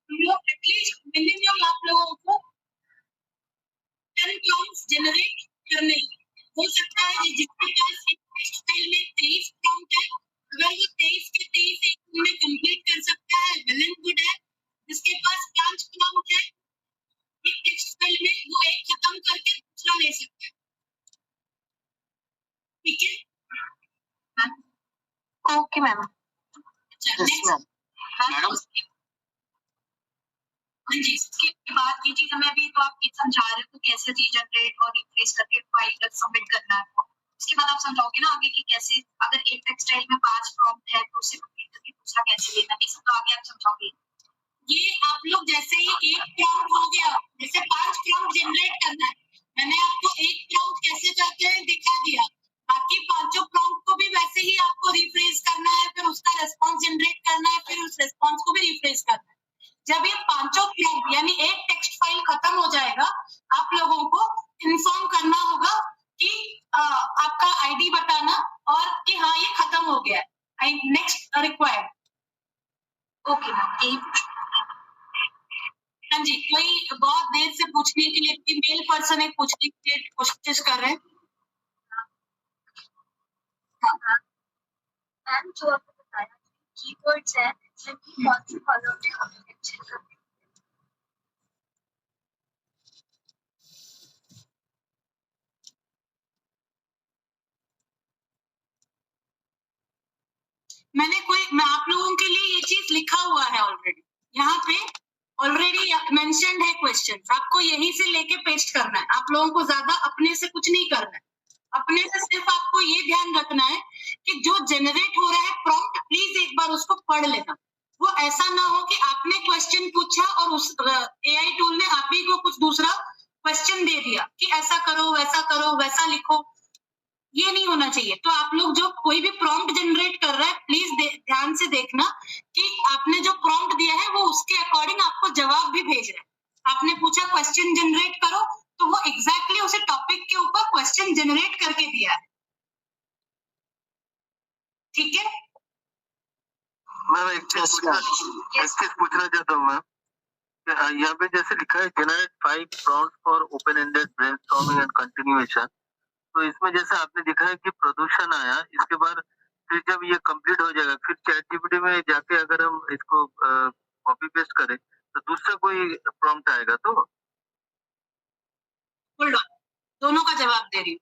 एटलीस्ट मिनिमम आप लोगों को 10 प्रॉम्प्ट्स जनरेट करने हो सकता है। जिसके पास एक टेक्स्ट फाइल में 23 प्रॉम्प्ट है, अगर वो 23 के 23 एक दिन में कंप्लीट कर सकता है, वेल एंड गुड है। जिसके पास 5 प्रॉम्प्ट है एक टेक्स्ट फाइल में, वो एक खत्म करके दूसरा ले सकता है। ठीक है ओके मैम। अच्छा नेक्स्ट मैडम हाँ जी, इसके बाद ये चीज हमें अभी तो आप ये समझा रहे हो कैसे चीज जनरेट और रिप्लेस करके फाइल सबमिट करना है। इसके बाद आप समझाओगे ना आगे कि कैसे अगर एक टेक्स्ट फाइल में 5 प्रॉम्प्ट है तो उसे कंप्लीट करके दूसरा कैसे लेना है, ये सब तो आगे आप समझाओगे। ये आप लोग जैसे ही एक प्रॉम्प्ट हो गया, जैसे 5 प्रॉम्प्ट जनरेट करना है, मैंने आपको एक प्रॉम्प्ट कैसे करते हैं दिखा दिया। बाकी 5 प्रॉम्प्ट को भी वैसे ही आपको रिफ्रेश करना है, फिर उसका रेस्पॉन्स जनरेट करना है, फिर उस रेस्पॉन्स को भी रिफ्रेश करना है। जब ये 5 प्रॉम्प्ट यानी एक टेक्स्ट फाइल खत्म हो जाएगा, आप लोगों को इन्फॉर्म करना होगा कि आपका आईडी बताना और कि हाँ ये खत्म हो गया है, नेक्स्ट रिक्वायर्ड। Okay ma'am. हाँ जी, कोई बहुत देर से पूछने के लिए, मेल पर्सन है पूछने के लिए कोशिश कर रहे हैं। मैम जो आपको बताया कीवर्ड्स है इसमें कौन सी कॉलम में हमें मेंशन करना है? मैं आप लोगों के लिए ये चीज लिखा हुआ है ऑलरेडी, यहाँ पे ऑलरेडी मेंशन्ड है क्वेश्चन, आपको यहीं से लेके पेस्ट करना है। आप लोगों को ज्यादा अपने से कुछ नहीं करना है, अपने से सिर्फ आपको ये ध्यान रखना है कि जो जनरेट हो रहा है प्रॉम्प्ट, प्लीज एक बार उसको पढ़ लेना। वो ऐसा ना हो कि आपने क्वेश्चन पूछा और उस एआई टूल ने आप ही को कुछ दूसरा क्वेश्चन दे दिया कि ऐसा करो, वैसा लिखो, ये नहीं होना चाहिए। तो आप लोग जो कोई भी प्रॉम्प्ट जनरेट कर रहा है, प्लीज ध्यान से देखना कि आपने जो प्रॉम्प्ट दिया है वो उसके अकॉर्डिंग आपको जवाब भी भेज रहा है। आपने पूछा क्वेश्चन जनरेट करो, तो वो एग्जैक्टली उसे टॉपिक के ऊपर क्वेश्चन जनरेट करके दिया है। ठीक है, मैं एक चीज पूछना चाहता हूँ मैम, यहाँ पे जैसे लिखा है generate 5 prompts for open ended brainstorming and continuation, तो इसमें जैसे आपने दिखा है कि प्रदूषण आया, इसके बाद फिर जब ये कंप्लीट हो जाएगा फिर चैटजीपीटी में जाके अगर हम इसको कॉपी पेस्ट करें तो दूसरा कोई प्रॉम्प्ट आएगा तो होल्ड ऑन, दोनों का जवाब दे रही हूँ।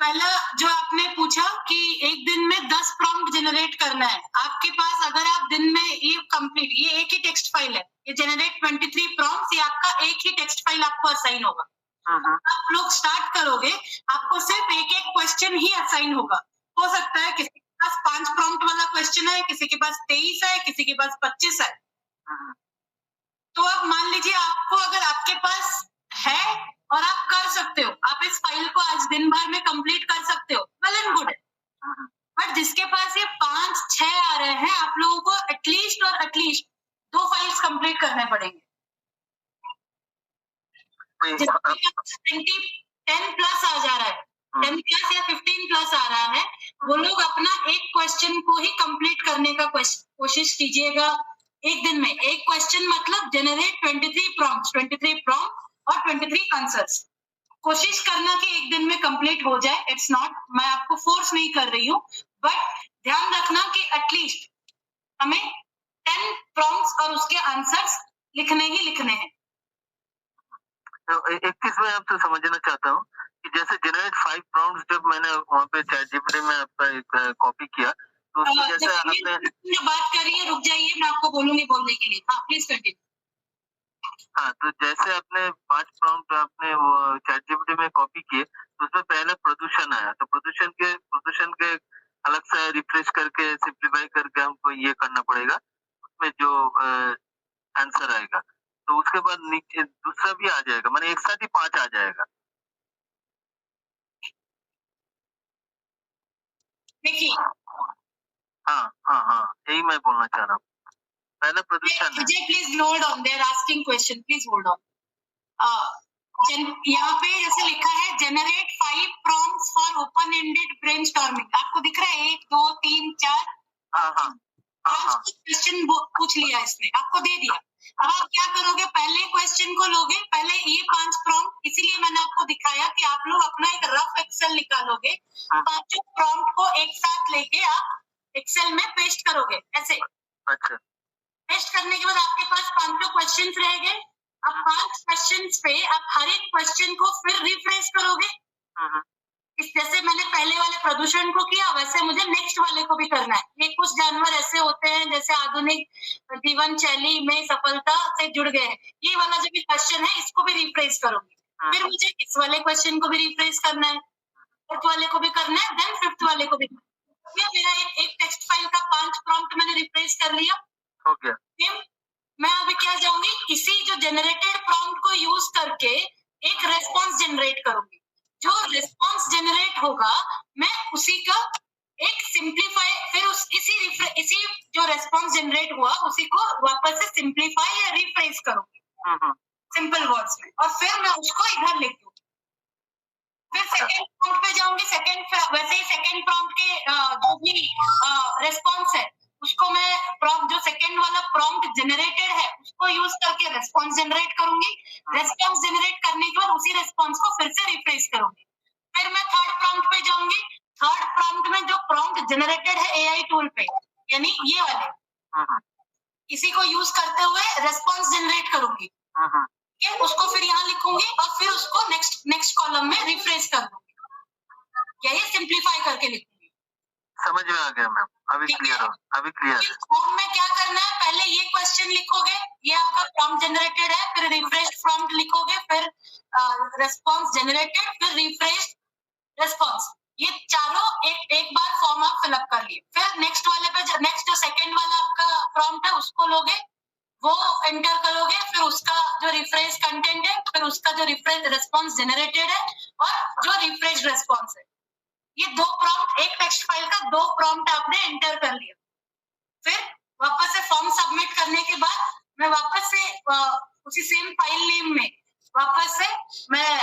पहला जो आपने पूछा कि एक दिन में 10 प्रॉम्प्ट जनरेट करना है, आपके पास अगर आप दिन में ये कंप्लीट, ये एक ही टेक्स्ट फाइल है, ये जनरेट 23 प्रॉम्प्ट्स, ये आपका एक ही टेक्स्ट फाइल आपको असाइन होगा। आप लोग स्टार्ट करोगे, आपको सिर्फ एक एक क्वेश्चन ही असाइन होगा। हो सकता है किसी के पास 5 प्रॉम्प्ट वाला क्वेश्चन है, किसी के पास 23 है, किसी के पास 25 है। तो अब मान लीजिए आपको, अगर आपके पास है और आप कर सकते हो, आप इस फाइल को आज दिन भर में कंप्लीट कर सकते हो, वेल एंड गुड है। बट जिसके पास ये 5-6 आ रहे हैं, आप लोगों को एटलीस्ट 2 फाइल्स कंप्लीट करने पड़ेंगे। 10 प्लस आ जा रहा है, 10 प्लस या 15 प्लस आ रहा है, वो लोग अपना एक क्वेश्चन को ही कंप्लीट करने का कोशिश कीजिएगा एक दिन में। एक क्वेश्चन मतलब जनरेट 23 प्रॉम्प्ट और 23 आंसर्स। कोशिश करना कि एक दिन में कंप्लीट हो जाए। इट्स नॉट, मैं आपको फोर्स नहीं कर रही हूँ, बट ध्यान रखना कि एटलीस्ट हमें 10 प्रॉम्प्ट्स और उसके आंसर्स लिखने ही लिखने हैं। एक चीज मैं आपसे समझना चाहता हूँ कि जैसे जनरेट 5 प्रॉम्प्ट्स जब मैंने वहाँ पे चैटजीपीटी में आपका एक कॉपी किया, तो उसमें जैसे आपने बात करी है, रुक जाइए, मैं आपको बोलूंगी बोलने के लिए। हाँ प्लीज कंटिन्यू। हाँ, तो जैसे आपने 5 प्रॉम्प्ट आपने वो चैटजीपीटी में कॉपी किए, तो उसमें पहले प्रदूषण आया, तो प्रदूषण के अलग से रिफ्रेश करके सिंप्लीफाई करके हमको ये करना पड़ेगा, उसमें जो आंसर आएगा, तो उसके बाद नीचे दूसरा भी आ जाएगा, माने एक साथ ही 5 आ जाएगा। देखिए, हाँ, यही मैं बोलना चाह रहा हूँ। पहले प्रदूषण है। Please hold on, they are asking question, please hold on. यहाँ पे जैसे लिखा है generate 5 prompts for open ended brainstorming, आपको दिख रहा है 1 2 3 4 5 क्वेश्चन पूछ लिया इसने, आपको दे दिया। अब आप क्या करोगे, पहले क्वेश्चन को लोगे, पहले ये 5 प्रॉम्प्ट, इसीलिए मैंने आपको दिखाया कि आप लोग अपना एक रफ एक्सेल निकालोगे, 5 प्रॉम्प्ट को एक साथ लेके आप एक्सेल में पेस्ट करोगे ऐसे। अच्छा, पेस्ट करने के बाद आपके पास 5 क्वेश्चंस रहेंगे। अब 5 क्वेश्चंस पे आप हर एक क्वेश्चन को फिर रिफ्रेश करोगे। जैसे मैंने पहले वाले प्रदूषण को किया, वैसे मुझे नेक्स्ट वाले को भी करना है। ये कुछ जानवर ऐसे होते हैं जैसे आधुनिक जीवन शैली में सफलता से जुड़ गए हैं, ये वाला जो भी क्वेश्चन है इसको भी रिफ्रेश करोगे। फिर मुझे इस वाले क्वेश्चन को भी रिफ्रेश करना है, फोर्थ वाले को भी करना है, देन फिफ्थ वाले को भी। मेरा एक टेक्स्ट फाइल का 5 प्रॉम्प्ट मैंने रिफ्रेश कर लिया, हो गया। मैं अभी क्या जाऊंगी, इसी जो जनरेटेड प्रॉम्प्ट को यूज करके एक रेस्पॉन्स जनरेट करूंगी। जो रेस्पॉन्स जनरेट होगा, मैं उसी का एक सिंप्लीफाई, फिर इसी जो रेस्पॉन्स जनरेट हुआ उसी को वापस से सिंप्लीफाई या रिफ्रेश करूंगी सिंपल वर्ड्स में, और फिर मैं उसको इधर लिख दूंगी। फिर सेकंड प्रॉम्प्ट पे जाऊंगी, वैसे ही सेकंड प्रॉम्प्ट के जो भी रेस्पॉन्स है उसको मैं प्रॉम्प्ट, जो सेकंड वाला प्रॉम्प्ट जनरेटेड है उसको यूज करके रेस्पॉन्स जनरेट करूंगी। रेस्पॉन्स जनरेट करने के बाद उसी रेस्पॉन्स को फिर से रिफ्रेश करूंगी। फिर मैं थर्ड प्रॉम्प्ट पे जाऊंगी, थर्ड प्रॉम्प्ट में जो प्रॉम्प्ट जनरेटेड है एआई टूल पे, यानी ये वाले, इसी को यूज करते हुए रेस्पॉन्स जनरेट करूंगी, ठीक है, उसको फिर यहाँ लिखूंगी और फिर उसको नेक्स्ट कॉलम में रिफ्रेश कर दूंगी, यही सिंप्लीफाई करके लिखूंगी। समझ में आ गया मैम, अभी ठीक क्लियर है। हो, अभी क्लियर है। फॉर्म में क्या करना है, पहले ये क्वेश्चन लिखोगे, ये आपका प्रॉम्प्ट जनरेटेड है, फिर रिफ्रेश प्रॉम्प्ट लिखोगे, फिर रेस्पॉन्स जनरेटेड, फिर रिफ्रेश रेस्पॉन्स, ये चारों एक बार फॉर्म आप फिलअप कर लिए। फिर नेक्स्ट वाले पे, नेक्स्ट जो सेकंड वाला आपका प्रॉम्प्ट है उसको लोगे, वो एंटर करोगे, फिर उसका जो रिफ्रेश कंटेंट है, फिर उसका जो रिफ्रेश रेस्पॉन्स जनरेटेड है और जो रिफ्रेश रेस्पॉन्स है, ये दो प्रॉम्प्ट, एक टेक्स्ट फाइल का दो प्रॉम्प्ट आपने एंटर कर लिया। फिर वापस से फॉर्म सबमिट करने के बाद मैं वापस से उसी सेम फाइल नेम में वापस से मैं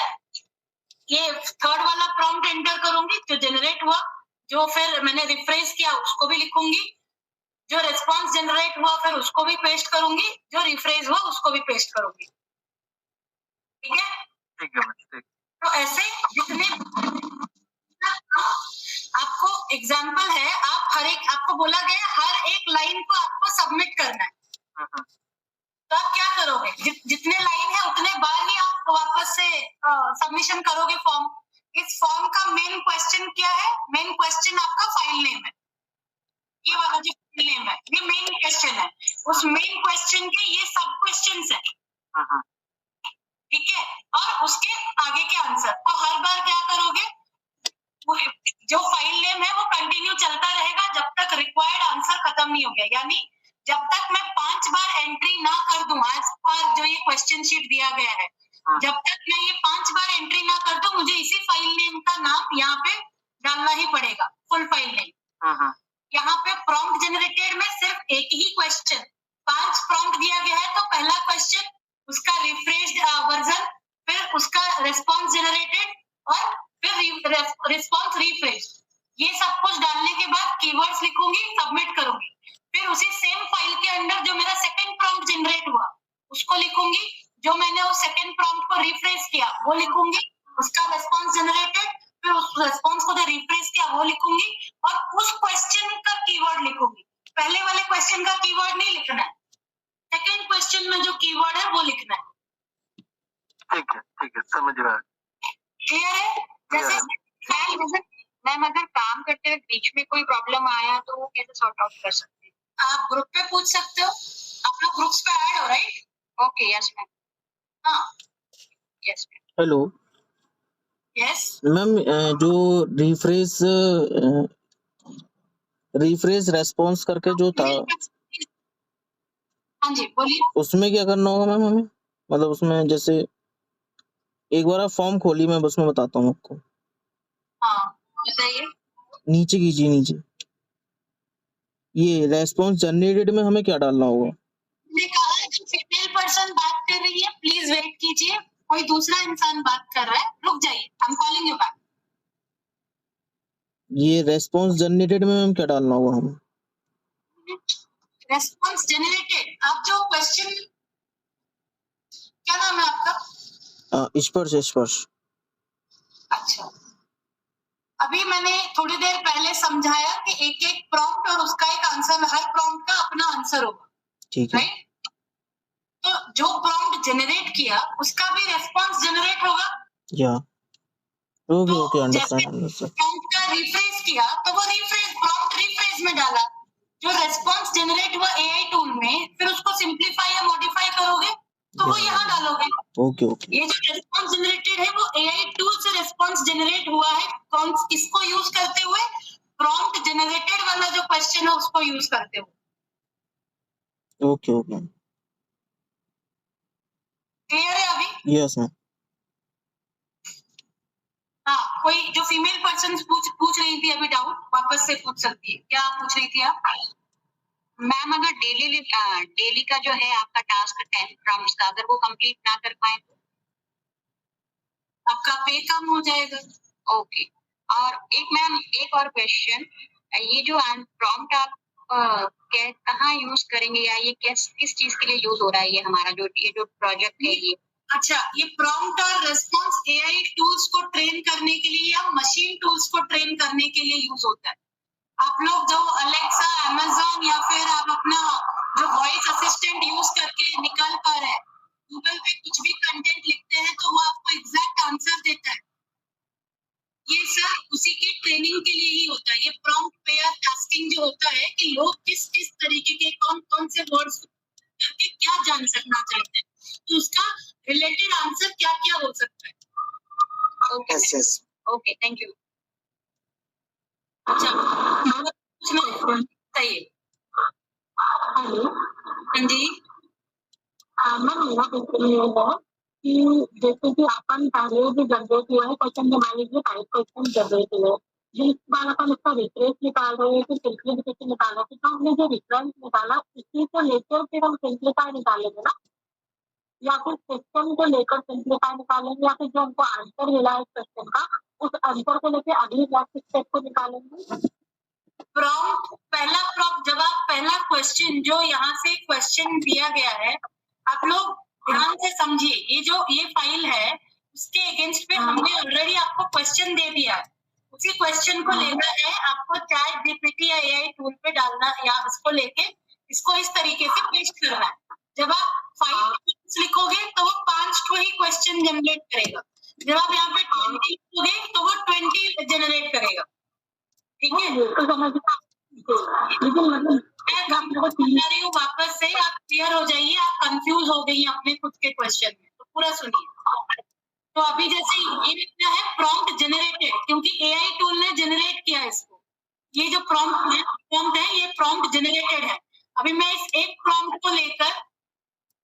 ये थर्ड वाला प्रॉम्प्ट एंटर करूंगी जो जनरेट हुआ, जो फिर मैंने रिफ्रेश किया उसको भी लिखूंगी, जो रेस्पॉन्स जनरेट हुआ फिर उसको भी पेस्ट करूंगी, जो रिफ्रेश हुआ उसको भी पेस्ट करूंगी। ठीक है, ठीक है मैम, ठीक। तो ऐसे जितने आपको एग्जाम्पल है, आप हर एक, आपको बोला गया हर एक लाइन को आपको सबमिट करना है, तो आप क्या करोगे, जितने लाइन है उतने बार ही आप वापस से सबमिशन करोगे फॉर्म। इस फॉर्म का मेन क्वेश्चन क्या है, मेन क्वेश्चन आपका फाइल नेम है, ये वाला जो फाइल नेम है ये मेन क्वेश्चन है, उस मेन क्वेश्चन के ये सब क्वेश्चंस है, ठीक है, और उसके आगे के आंसर, तो हर बार क्या करोगे, जो फाइल नेम है वो कंटिन्यू चलता रहेगा जब तक रिक्वायर्ड आंसर खत्म नहीं हो गया, यानी जब तक मैं 5 बार एंट्री ना कर दूं, आज पर जो ये क्वेश्चन शीट दिया गया है, जब तक मैं ये 5 बार एंट्री ना कर दूं, मुझे इसी फाइल नेम का नाम यहाँ पे डालना ही पड़ेगा, फुल फाइल नेम। यहाँ पे प्रॉम्प्ट जनरेटेड में सिर्फ एक ही क्वेश्चन, 5 प्रॉम्प्ट दिया गया है, तो पहला क्वेश्चन, उसका रिफ्रेश्ड वर्जन, फिर उसका रेस्पॉन्स जनरेटेड और फिर रिस्पॉन्स रिफ्रेश, ये सब कुछ डालने के बाद कीवर्ड्स लिखूंगी, सबमिट करूंगी, फिर उसी सेम फाइल के अंदर जो मेरा सेकंड प्रॉम्प्ट जनरेट हुआ उसको लिखूंगी, जो मैंने उस सेकंड प्रॉम्प्ट को रिफ्रेश किया वो लिखूंगी, उसका रेस्पॉन्स जनरेटेड, फिर उस रेस्पॉन्स को जो रिफ्रेश किया वो लिखूंगी और उस क्वेश्चन का कीवर्ड लिखूंगी। पहले वाले क्वेश्चन का कीवर्ड नहीं लिखना है, सेकंड क्वेश्चन में जो कीवर्ड है वो लिखना है। ठीक है, समझ रहा है। क्लियर है? जैसे मैम अगर काम करते हुए बीच में कोई प्रॉब्लम आया तो वो कैसे सॉर्ट आउट कर सकते हैं? आप ग्रुप पे पूछ सकते हो, आप लोग ग्रुप्स पे ऐड हो, राइट? Okay, yes ma'am. हाँ, yes ma'am. Hello yes ma'am, जो रिफ्रेश रेस्पॉन्स करके जो था, हाँ जी बोलिए। उसमें क्या करना होगा मैम हमें, मतलब उसमें जैसे एक बार आप फॉर्म खोली, मैं उसमें बताता हूँ आपको। हाँ बताइए। नीचे कीजिए, नीचे ये रेस्पॉन्स जनरेटेड में हमें क्या डालना होगा? मैंने कहा कि फीमेल पर्सन बात कर रही है, प्लीज वेट कीजिए, कोई दूसरा इंसान बात कर रहा है, रुक जाइए, I am calling you back. ये रेस्पॉन्स जनरेटेड में मैम क्या डालना होगा हमें? रेस्पॉन्स जनरेटेड, आप जो क्वेश्चन, क्या नाम है आपका? स्पर्श। अच्छा, अभी मैंने थोड़ी देर पहले समझाया कि एक एक प्रॉम्प्ट और उसका एक आंसर, हर प्रॉम्प्ट का अपना आंसर होगा, ठीक है। राइट? तो जो प्रॉम्प्ट जनरेट किया उसका भी रेस्पॉन्स जनरेट होगा, या ओके तो ओके, जैसे अंडरस्टैंड। प्रॉम्प्ट का रिफ्रेश किया तो वो रिफ्रेश, प्रॉम्प्ट रिफ्रेश में डाला, जो रेस्पॉन्स जनरेट हुआ एआई टूल में, फिर उसको सिंप्लीफाई या मॉडिफाई करोगे तो वो यहाँ डालोगे। ओके ओके, ये जो रेस्पॉन्स जनरेटेड है वो एआई टूल से रेस्पॉन्स जनरेट हुआ है, कौन किसको यूज करते हुए? प्रॉम्प्ट जनरेटेड वाला जो क्वेश्चन है उसको यूज करते हुए। ओके ओके, क्लियर है अभी? Yes ma'am. हाँ, कोई जो फीमेल पर्सन पूछ रही थी अभी डाउट, वापस से पूछ सकती है। क्या पूछ रही थी आप? मैम अगर डेली का जो है आपका टास्क 10 प्रॉम्प्ट्स का, अगर वो कंप्लीट ना कर पाए तो आपका पे कम हो जाएगा। ओके। और एक और क्वेश्चन, ये जो प्रॉम्प्ट आप कहाँ यूज करेंगे, या ये किस चीज के लिए यूज हो रहा है, ये हमारा जो प्रोजेक्ट है, ये अच्छा, ये प्रॉम्प्ट और रिस्पॉन्स एआई टूल्स को ट्रेन करने के लिए या मशीन टूल्स को ट्रेन करने के लिए यूज होता है। आप लोग जो अलेक्सा, अमेज़न या फिर आप अपना जो वॉइस असिस्टेंट यूज करके निकाल पा रहे हैं, गूगल पे कुछ भी कंटेंट लिखते हैं तो वो आपको एग्जैक्ट आंसर देता है। ये सब उसी की ट्रेनिंग के लिए ही होता है। ये प्रॉम्प्ट पेयर टास्किंग जो होता है कि लोग किस किस तरीके के कौन कौन से वर्ड्स करके क्या जान सकना चाहते हैं, तो उसका रिलेटेड आंसर क्या क्या हो सकता है। Okay, thank you. अच्छा, पूछना चाहिए। हेलो, हाँ जी। मैम मेरा क्वेश्चन ये है कि जैसे कि अपन पहले जो जनरेट हुआ है क्वेश्चन, मान लीजिए 5 क्वेश्चन जनरेट हुए, जिस बार अपन उसका रिफ्रेश निकाल रहे हैं, फिर सिंप्लीफिकेशन निकाला, तो हमने जो रिफरेंस निकाला उसी को लेकर फिर हम सिंप्लीफाई निकालेंगे ना, या फिर सिस्टम को लेकर सिंप्लीफाई निकालेंगे, या फिर जो हमको आंसर मिला है क्वेश्चन का उस आंसर को लेकर अगली नेक्स्ट स्टेप को निकालेंगे। प्रॉम्प्ट, पहला प्रॉम्प्ट, जब आप पहला क्वेश्चन जो यहाँ से क्वेश्चन दिया गया है, आप लोग ध्यान से समझिए। ये फाइल है, उसके अगेंस्ट पे हमने ऑलरेडी आपको क्वेश्चन दे दिया है। उसी क्वेश्चन को लेना है आपको, चैट जीपीटी या एआई टूल पे डालना, या इसको लेके इसको इस तरीके से पेस्ट करना है। जब आप 5 लिखोगे तो वो 5 को ही क्वेश्चन जनरेट करेगा। जब आप यहाँ पे 20 लिखोगे तो वो 20 जनरेट करेगा। ठीक है, तो समझ लेकिन मतलब बता रही हूँ वापस से, आप क्लियर हो जाइए। आप कंफ्यूज हो गई अपने खुद के क्वेश्चन में, तो पूरा सुनिए। तो अभी जैसे ये लिखना है प्रॉम्प्ट जनरेटेड, क्योंकि एआई टूल ने जनरेट किया है इसको। ये जो प्रॉम्प्ट है ये प्रॉम्प्ट जनरेटेड है। अभी मैं इस एक प्रॉम्प्ट को लेकर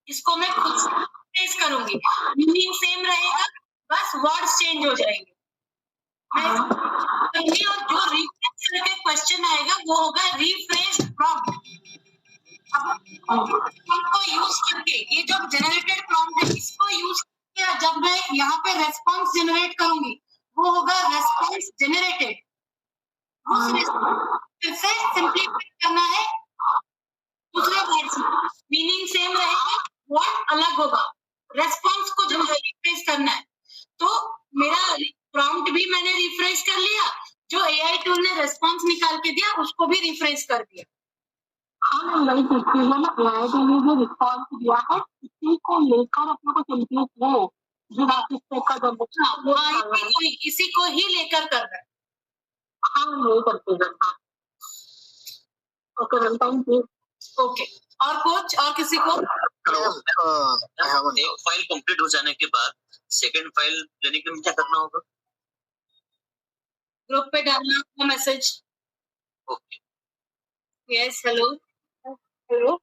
इसको मैं खुद से पेश करूंगी, मीनिंग सेम रहेगा, बस वर्ड्स चेंज हो जाएंगे। और जो रिफ्रेश करके क्वेश्चन आएगा वो होगा रिफ्रेश प्रॉम्प्ट। को यूज करके, ये जो जनरेटेड प्रॉम्प्ट है इसको यूज करके जब मैं यहाँ पे रेस्पॉन्स जनरेट करूंगी वो होगा रेस्पॉन्स जनरेटेड। फिर से सिंप्लीफाई करना है, दूसरे वर्ड्स मीनिंग सेम रहेगा, वर्ड अलग होगा। रेस्पॉन्स को जब रिफ्रेश करना है तो मेरा प्रॉम्प्ट भी मैंने रिफ्रेश कर लिया, जो एआई टूल ने रेस्पॉन्स निकाल के दिया उसको भी रिफ्रेश कर दिया। हाँ, वही पूछती हूँ ना, एआई टूल ने जो रिस्पॉन्स दिया है इसी को लेकर अपने को सिंपली वो जो वापस का जनरेशन इसी को ही लेकर कर रहा है। हाँ, वही करते हैं। Okay ma'am, thank you. Okay, और कुछ और किसी को? एक फाइल कंप्लीट हो जाने के बाद सेकंड फाइल लेने के लिए क्या करना होगा? ग्रुप पे डालना होगा message. Okay, yes, hello hello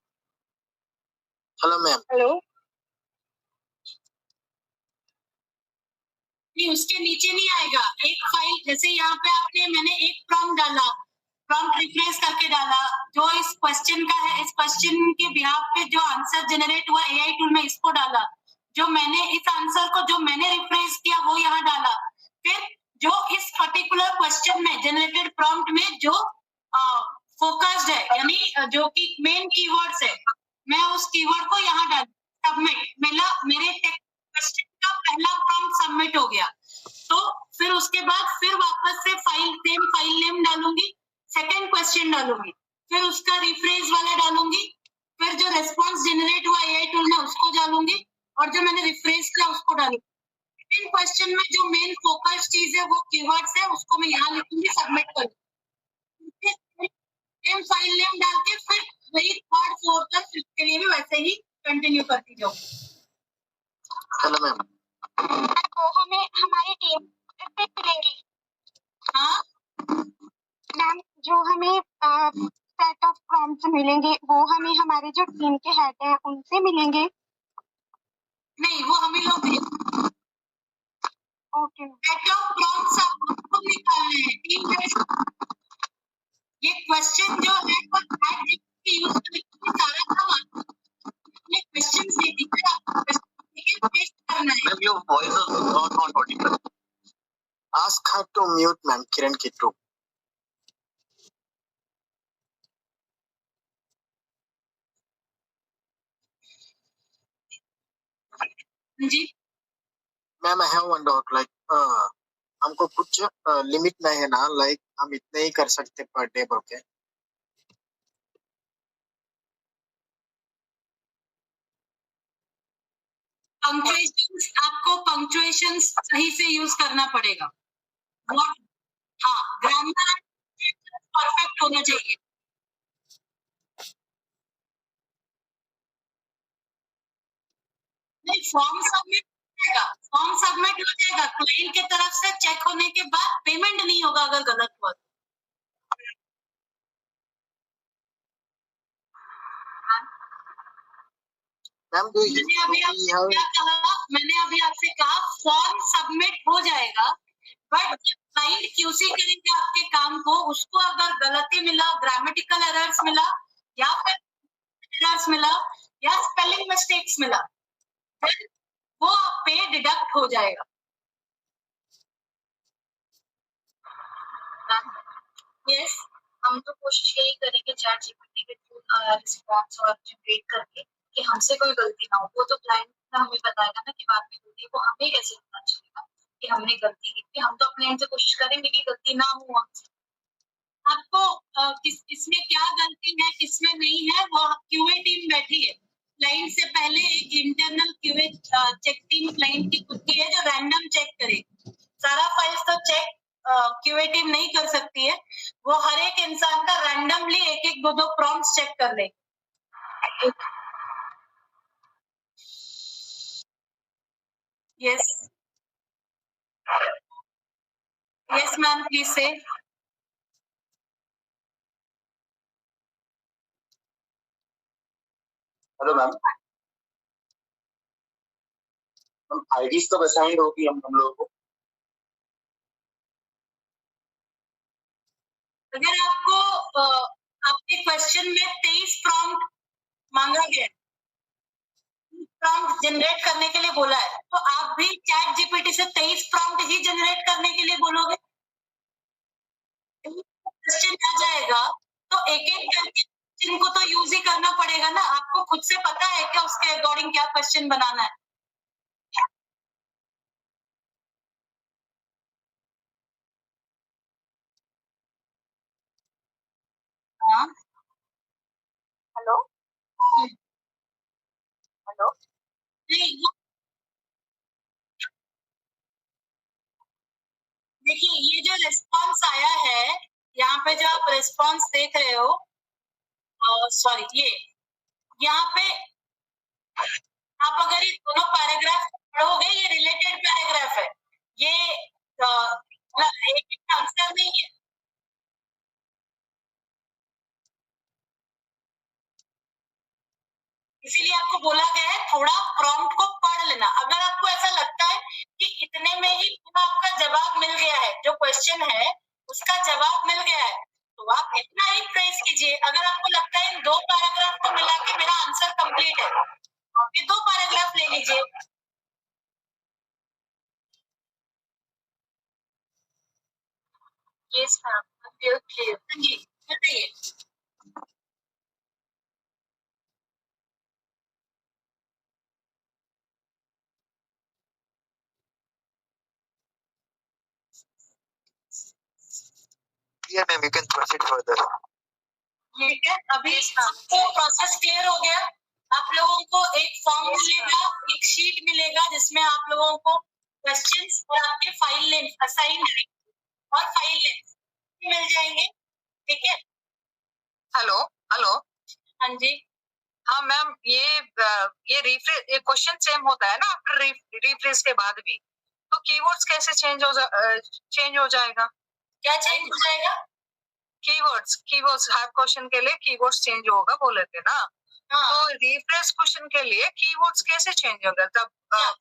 hello ma'am. Hello, नहीं, उसके नीचे नहीं आएगा। एक फाइल जैसे यहाँ पे आपने, मैंने एक प्रॉम्प्ट डाला, प्रॉम्प्ट रिफ्रेश करके डाला जो इस क्वेश्चन का है, इस क्वेश्चन के बिहाफ पे जो आंसर जनरेट हुआ एआई टूल में इसको डाला, जो मैंने इस आंसर को जो मैंने रिफ्रेश किया वो यहाँ डाला। फिर जो इस पर्टिकुलर क्वेश्चन में जनरेटेड प्रॉम्प्ट में जो फोकस्ड है, यानी जो कि मेन कीवर्ड्स है, मैं उस कीवर्ड को यहाँ डाल सबमिट। मेरे क्वेश्चन का पहला प्रॉम्प्ट सबमिट हो गया। तो फिर उसके बाद फिर वापस से सेम फाइल नेम डालूंगी, सेकंड क्वेश्चन डालूंगी, फिर उसका रिफ्रेश वाला डालूंगी, फिर जो रेस्पॉन्स जनरेट हुआ एआई टूल में उसको डालूंगी, और जो मैंने रिफ्रेश किया उसको डालूंगी। सेकंड क्वेश्चन में जो मेन फोकस चीज है वो कीवर्ड्स है, उसको मैं यहाँ लिखूंगी, सबमिट करूंगी। सेम फाइल नेम डाल के फिर वही थर्ड फोर्थ तक के लिए भी वैसे ही कंटिन्यू करती जाऊँ। Hello ma'am. तो हमें हमारी टीम मिलेंगी। हाँ मैम, जो हमें सेट ऑफ प्रॉम्प्ट्स मिलेंगे वो हमें हमारे जो टीम के हेड हैं उनसे मिलेंगे। नहीं, वो हमें लोग ओके, सेट ऑफ प्रॉम्प्ट्स आपको निकालने हैं टीम बेस्ड। ये क्वेश्चन जो है वो चैट जीपीटी यूज करके सारा काम आपने क्वेश्चन से दिखा, क्वेश्चन पेस्ट करना है। Ma'am, your voice is not audible. Ask her to mute, ma'am. Kiran Kittu. जी ma'am I have one doubt like हमको कुछ लिमिट नहीं है ना, लाइक हम इतने ही कर सकते पर डे बोल के। पंक्चुएशन, आपको पंक्चुएशन सही से यूज करना पड़ेगा। What? हाँ, ग्रामर परफेक्ट होना चाहिए। नहीं, फॉर्म सबमिट हो जाएगा, क्लाइंट की तरफ से चेक होने के बाद पेमेंट नहीं होगा अगर गलत हुआ। मैम मैंने अभी आपसे कहा फॉर्म सबमिट हो जाएगा, बट क्लाइंट क्यूसी करेंगे आपके काम को, उसको अगर गलती मिला, ग्रामेटिकल एरर्स मिला या फिर एरर्स मिला या स्पेलिंग मिस्टेक्स मिला, फिर वो पे डिडक्ट हो जाएगा। यस, हम तो कोशिश यही करेंगे चैट जीपीटी के थ्रू रिस्पॉन्स और जनरेट करके कि हमसे कोई गलती ना हो। वो तो क्लाइंट हमें बताएगा ना कि बाद में गलती को हमें कैसे पता चलेगा कि हमने गलती की। हम तो अपने एंड से कोशिश करेंगे कि गलती ना हो हमसे। आपको किसमें क्या गलती है, किसमें नहीं है, वो क्यूए टीम बैठी है। क्लाइंट से पहले एक internal QA check team client की खुद की है जो रैंडम चेक करेगी। सारा फाइल्स तो चेक क्यूए टीम नहीं कर सकती है, वो हर एक इंसान का रैंडमली एक एक दो प्रॉम्प्ट्स चेक कर लेगी। Yes. Yes, ma'am, please say. Hello ma'am, IDs कब असाइन होगी हम लोगों को? अगर आपको आपके क्वेश्चन में 23 प्रॉम्प्ट मांगा गया, प्रॉम्प्ट जनरेट करने के लिए बोला है, तो आप भी चैट जीपीटी से 23 प्रॉम्प्ट ही जनरेट करने के लिए बोलोगे? क्वेश्चन आ जाएगा तो एक एक करके क्वेश्चन को तो यूज ही करना पड़ेगा ना। आपको खुद से पता है क्या उसके अकॉर्डिंग क्या क्वेश्चन बनाना है? हाँ, हेलो हेलो नहीं, देखिए ये जो रिस्पॉन्स आया है, यहाँ पे जो आप रिस्पॉन्स देख रहे हो, सॉरी, ये यहाँ पे आप अगर ये दोनों पैराग्राफ पढ़ोगे, ये रिलेटेड पैराग्राफ है, ये एक आंसर नहीं है। इसीलिए आपको बोला गया है थोड़ा प्रॉम्प्ट को पढ़ लेना। अगर आपको ऐसा लगता है कि इतने में ही पूरा आपका जवाब मिल गया है, जो क्वेश्चन है उसका जवाब मिल गया है, तो आप इतना ही प्रेस कीजिए। अगर आपको लगता है इन 2 पैराग्राफ को मिला के मेरा आंसर कंप्लीट है, आप ये 2 पैराग्राफ ले लीजिए। Yes ma'am, clear. जी बताइए। Yeah, ma'am, you can proceed further. ठीक है, अभी आपको प्रोसेस क्लियर हो गया। आप लोगों को एक फॉर्म मिलेगा, एक शीट मिलेगा जिसमें आप लोगों को क्वेश्चंस और आपके फाइल नेम असाइन और फाइल नेम मिल जाएंगे। ठीक है, हेलो हेलो, हाँ जी, हाँ मैम, ये रिफ्रेश, ये क्वेश्चन सेम होता है ना आफ्टर रिफ्रेश के बाद भी, तो कीवर्ड्स कैसे चेंज हो जाएगा? क्या चेंज हो जाएगा? कीवर्ड्स हर क्वेश्चन के लिए कीवर्ड्स चेंज होगा बोले थे ना। हाँ, तो रिफ्रेश क्वेश्चन के लिए कीवर्ड्स कैसे चेंज होगा जब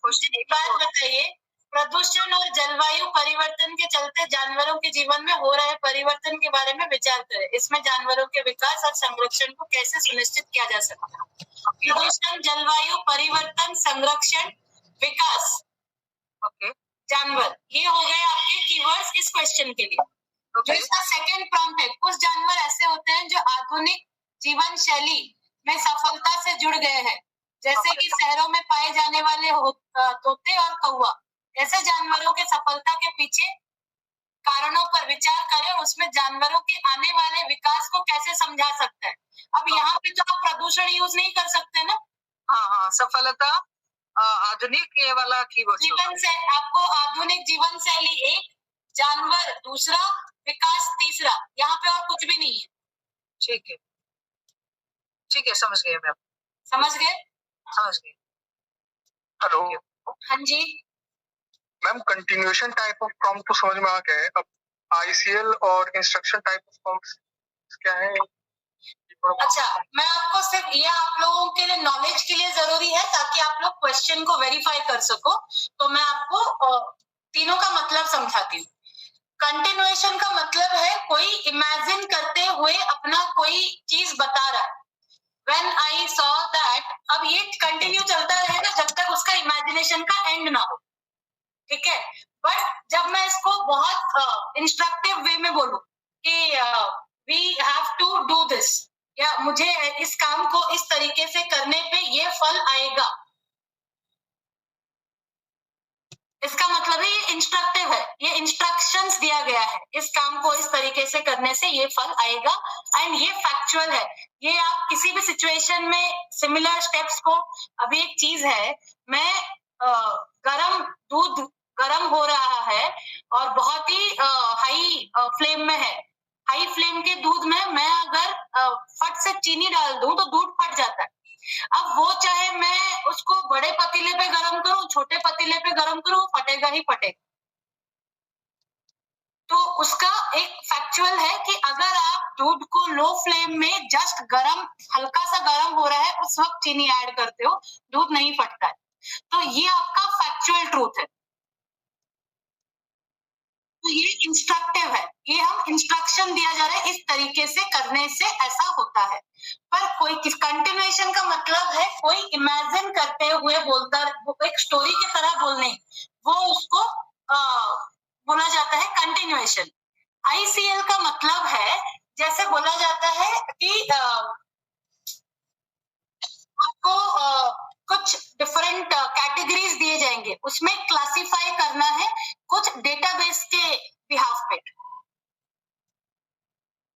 मुझे एक बात बताइए, प्रदूषण और जलवायु परिवर्तन के चलते जानवरों के जीवन में हो रहे परिवर्तन के बारे में विचार करें। इसमें जानवरों के विकास और संरक्षण को कैसे सुनिश्चित किया जा सकता है? प्रदूषण, जलवायु परिवर्तन, संरक्षण, विकास, ओके, जानवर, ये हो गए आपके कीवर्ड्स इस क्वेश्चन के लिए। जो इसका सेकंड प्रॉम्प्ट है, कुछ जानवर ऐसे होते हैं जो आधुनिक जीवन शैली में सफलता से जुड़ गए हैं। जैसे कि शहरों में पाए जाने वाले तोते और कौवा, ऐसे जानवरों के सफलता के पीछे कारणों पर विचार करें, उसमें जानवरों के आने वाले विकास को कैसे समझा सकते हैं। अब यहाँ पे तो आप प्रदूषण यूज नहीं कर सकते ना। हाँ, सफलता आधुनिक ये वाला कीवर्ड जीवन से आपको आधुनिक जीवन शैली एक, जानवर दूसरा, विकास तीसरा, यहाँ पे और कुछ भी नहीं है। ठीक है, समझ गए मैम। समझ गए? हेलो हाँ जी ma'am, continuation type of prompt तो समझ में आ गया है। अब आईसीएल और इंस्ट्रक्शन टाइप ऑफ प्रॉम्प्ट्स क्या है? अच्छा, मैं आपको सिर्फ ये आप लोगों के लिए नॉलेज के लिए जरूरी है ताकि आप लोग क्वेश्चन को वेरीफाई कर सको, तो मैं आपको तीनों का मतलब समझाती हूँ। कंटिन्यूएशन का मतलब है कोई इमेजिन करते हुए अपना कोई चीज बता रहा है। When I saw that, अब ये कंटिन्यू चलता रहेगा जब तक उसका इमेजिनेशन का एंड ना हो, ठीक है। बट जब मैं इसको बहुत इंस्ट्रक्टिव वे में बोलूं कि we have to do this, या मुझे इस काम को इस तरीके से करने पे ये फल आएगा, इसका मतलब है ये इंस्ट्रक्टिव है, ये इंस्ट्रक्शंस दिया गया है, इस काम को इस तरीके से करने से ये फल आएगा, एंड ये फैक्चुअल है। ये आप किसी भी सिचुएशन में सिमिलर स्टेप्स को, अभी एक चीज है, मैं दूध गरम हो रहा है और बहुत ही हाई फ्लेम में है, हाई फ्लेम के दूध में मैं अगर फट से चीनी डाल दूं तो दूध फट जाता है। अब वो चाहे मैं उसको बड़े पतीले पे गरम करूं, छोटे पतीले पे गरम करूं, फटेगा ही फटेगा। तो उसका एक फैक्चुअल है कि अगर आप दूध को लो फ्लेम में जस्ट गरम, हल्का सा गरम हो रहा है, उस वक्त चीनी ऐड करते हो, दूध नहीं फटता है। तो ये आपका फैक्चुअल ट्रूथ है। तो ये इंस्ट्रक्टिव है, ये हम इंस्ट्रक्शन दिया जा रहा है, इस तरीके से करने से ऐसा होता है। पर कोई कंटिन्यूएशन का मतलब है कोई इमेजिन करते हुए बोलता, एक स्टोरी की तरह बोलने, वो उसको बोला जाता है कंटिन्यूएशन। आईसीएल का मतलब है, जैसे बोला जाता है कि आपको कुछ डिफरेंट कैटेगरीज दिए जाएंगे, उसमें क्लासिफाई